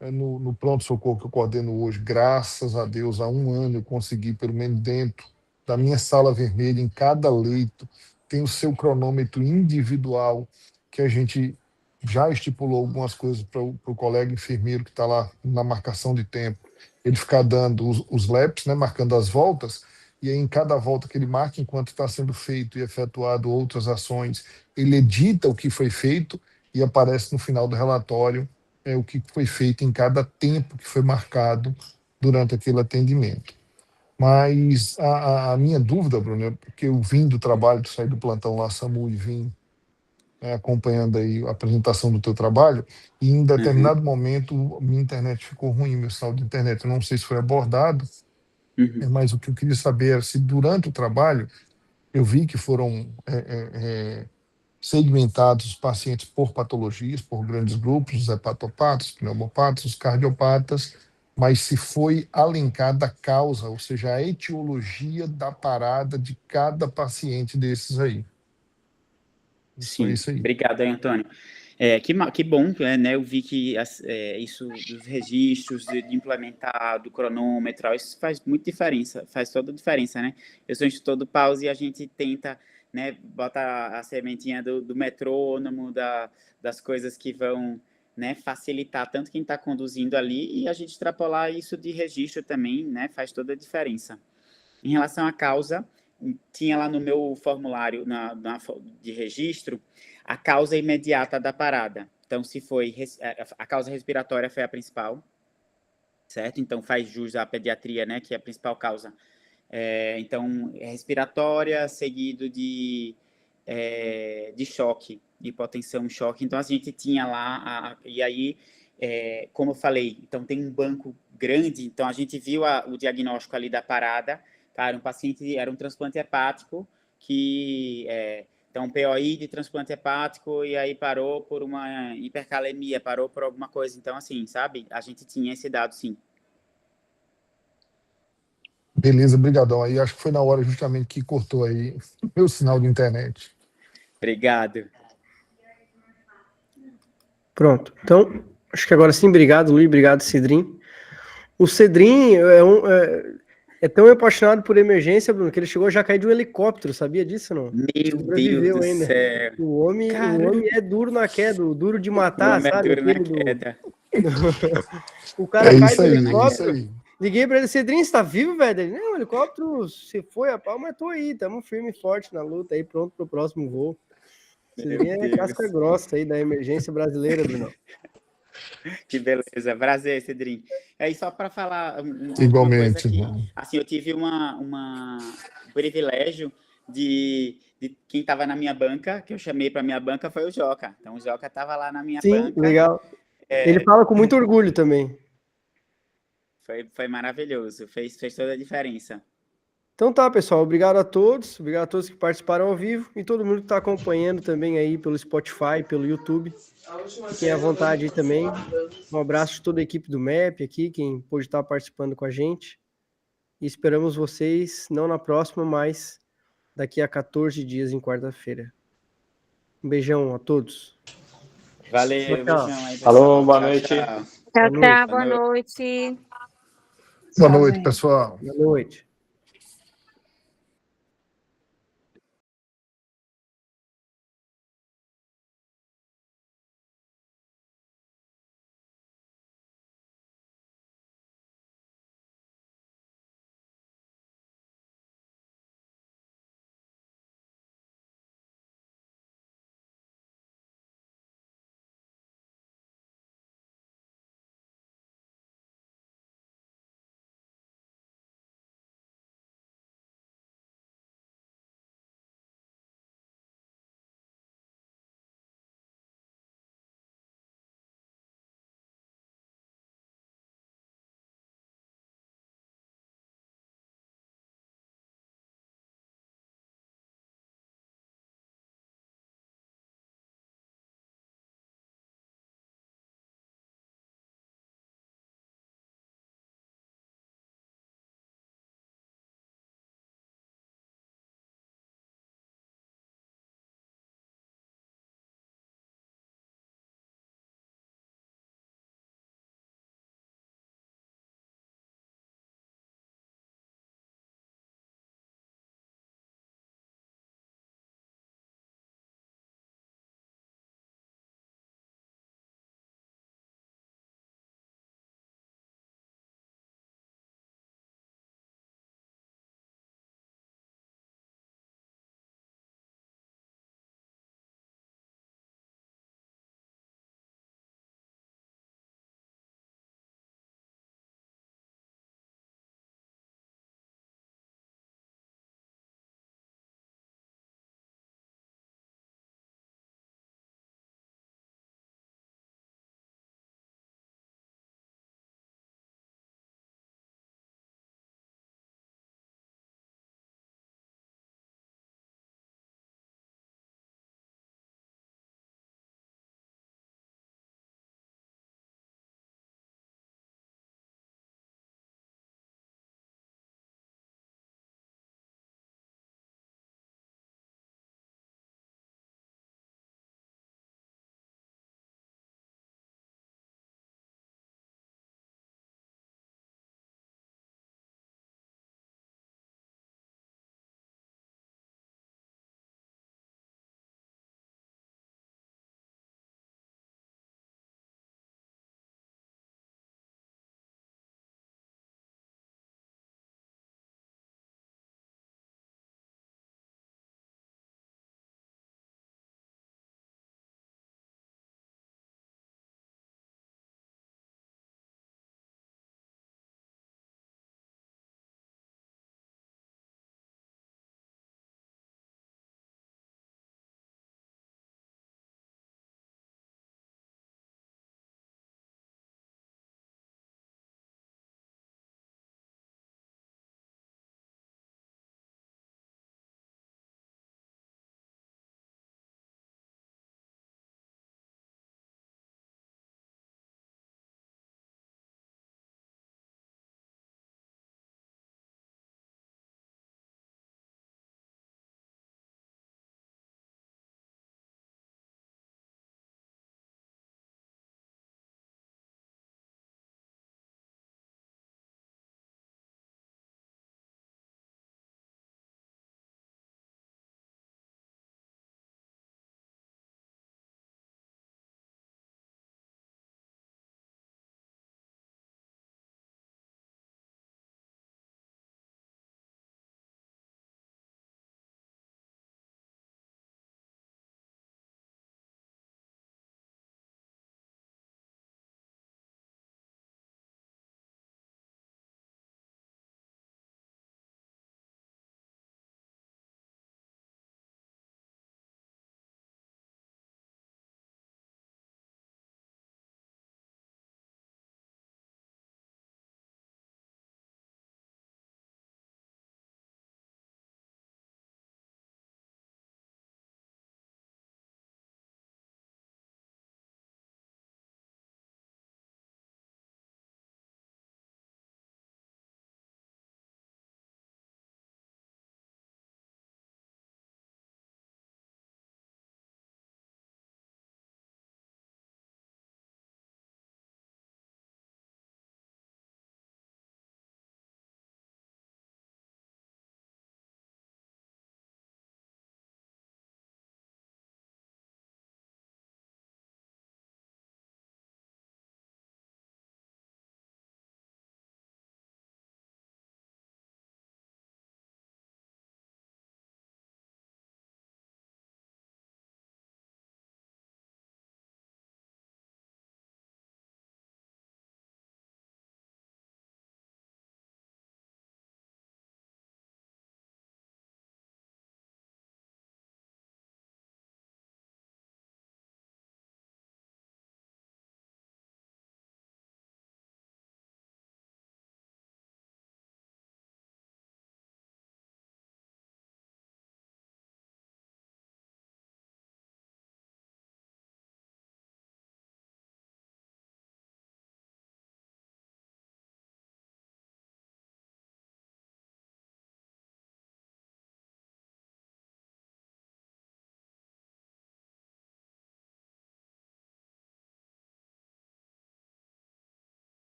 no pronto-socorro que eu coordeno hoje, graças a Deus, há 1 ano eu consegui, pelo menos dentro da minha sala vermelha, em cada leito, tem o seu cronômetro individual, que a gente já estipulou algumas coisas para o colega enfermeiro que está lá na marcação de tempo, ele ficar dando os laps, né, marcando as voltas, e aí em cada volta que ele marca, enquanto está sendo feito e efetuado outras ações, ele edita o que foi feito e aparece no final do relatório o que foi feito em cada tempo que foi marcado durante aquele atendimento. Mas a minha dúvida, Bruno, porque eu vim do trabalho, saí do plantão lá, SAMU, e vim acompanhando aí a apresentação do teu trabalho, e em determinado momento minha internet ficou ruim, meu sinal de internet. Eu não sei se foi abordado, Mas o que eu queria saber é se durante o trabalho eu vi que foram segmentados os pacientes por patologias, por grandes grupos, os hepatopatas, pneumopatas, os cardiopatas, mas se foi alencada a causa, ou seja, a etiologia da parada de cada paciente desses aí. Sim, isso aí. Obrigado aí, Antônio. Que bom, né? Eu vi que isso dos registros, de implementar do cronômetro, isso faz muita diferença, faz toda a diferença, né? Eu sou instrutor do pause e a gente tenta, né, botar a sementinha do metrônomo, das coisas que vão, né, facilitar tanto quem está conduzindo ali, e a gente extrapolar isso de registro também, né, faz toda a diferença. Em relação à causa, tinha lá no meu formulário de registro a causa imediata da parada. Então, se foi a causa respiratória foi a principal, certo? Então, faz jus à pediatria, né, que é a principal causa. Então, respiratória, seguido de choque, de hipotensão, choque. Então, a gente tinha lá, e aí, como eu falei, então tem um banco grande, então a gente viu o diagnóstico ali da parada. Cara, um paciente era um transplante hepático que então POI de transplante hepático e aí parou por uma hipercalemia, parou por alguma coisa. Então, assim, sabe? A gente tinha esse dado, sim. Beleza, brigadão. Aí acho que foi na hora justamente que cortou aí o meu sinal de internet. Obrigado. Pronto. Então, acho que agora sim, obrigado, Luiz, obrigado, Cedrim. O Cedrim é tão apaixonado por emergência, Bruno, que ele chegou a já cair de um helicóptero, sabia disso, não? Meu Deus do céu. O homem é duro na queda, duro de matar, sabe? É duro na queda. O cara cai do aí, helicóptero. É isso aí. Liguei pra ele, Cedrinho, você tá vivo, velho? Ele, não, o helicóptero se foi a pau, mas tô aí, tamo firme e forte na luta aí, pronto pro próximo voo. Cedrinho é casca grossa aí da emergência brasileira, Bruno. Que beleza, prazer, Cedrinho. Aí só para falar igualmente, uma coisa aqui, assim, eu tive um privilégio de quem estava na minha banca, que eu chamei para minha banca, foi o Joca. Então o Joca estava lá na minha banca. Sim, legal. Ele fala com muito orgulho também. Foi maravilhoso, fez toda a diferença. Então tá, pessoal, obrigado a todos que participaram ao vivo e todo mundo que está acompanhando também aí pelo Spotify, pelo YouTube. Fiquem à vontade aí também. Um abraço de toda a equipe do MEP aqui, quem pôde estar participando com a gente. E esperamos vocês, não na próxima, mas daqui a 14 dias, em quarta-feira. Um beijão a todos. Valeu, beijão aí. Falou, boa noite. Tchau, boa noite. Boa noite, pessoal. Boa noite.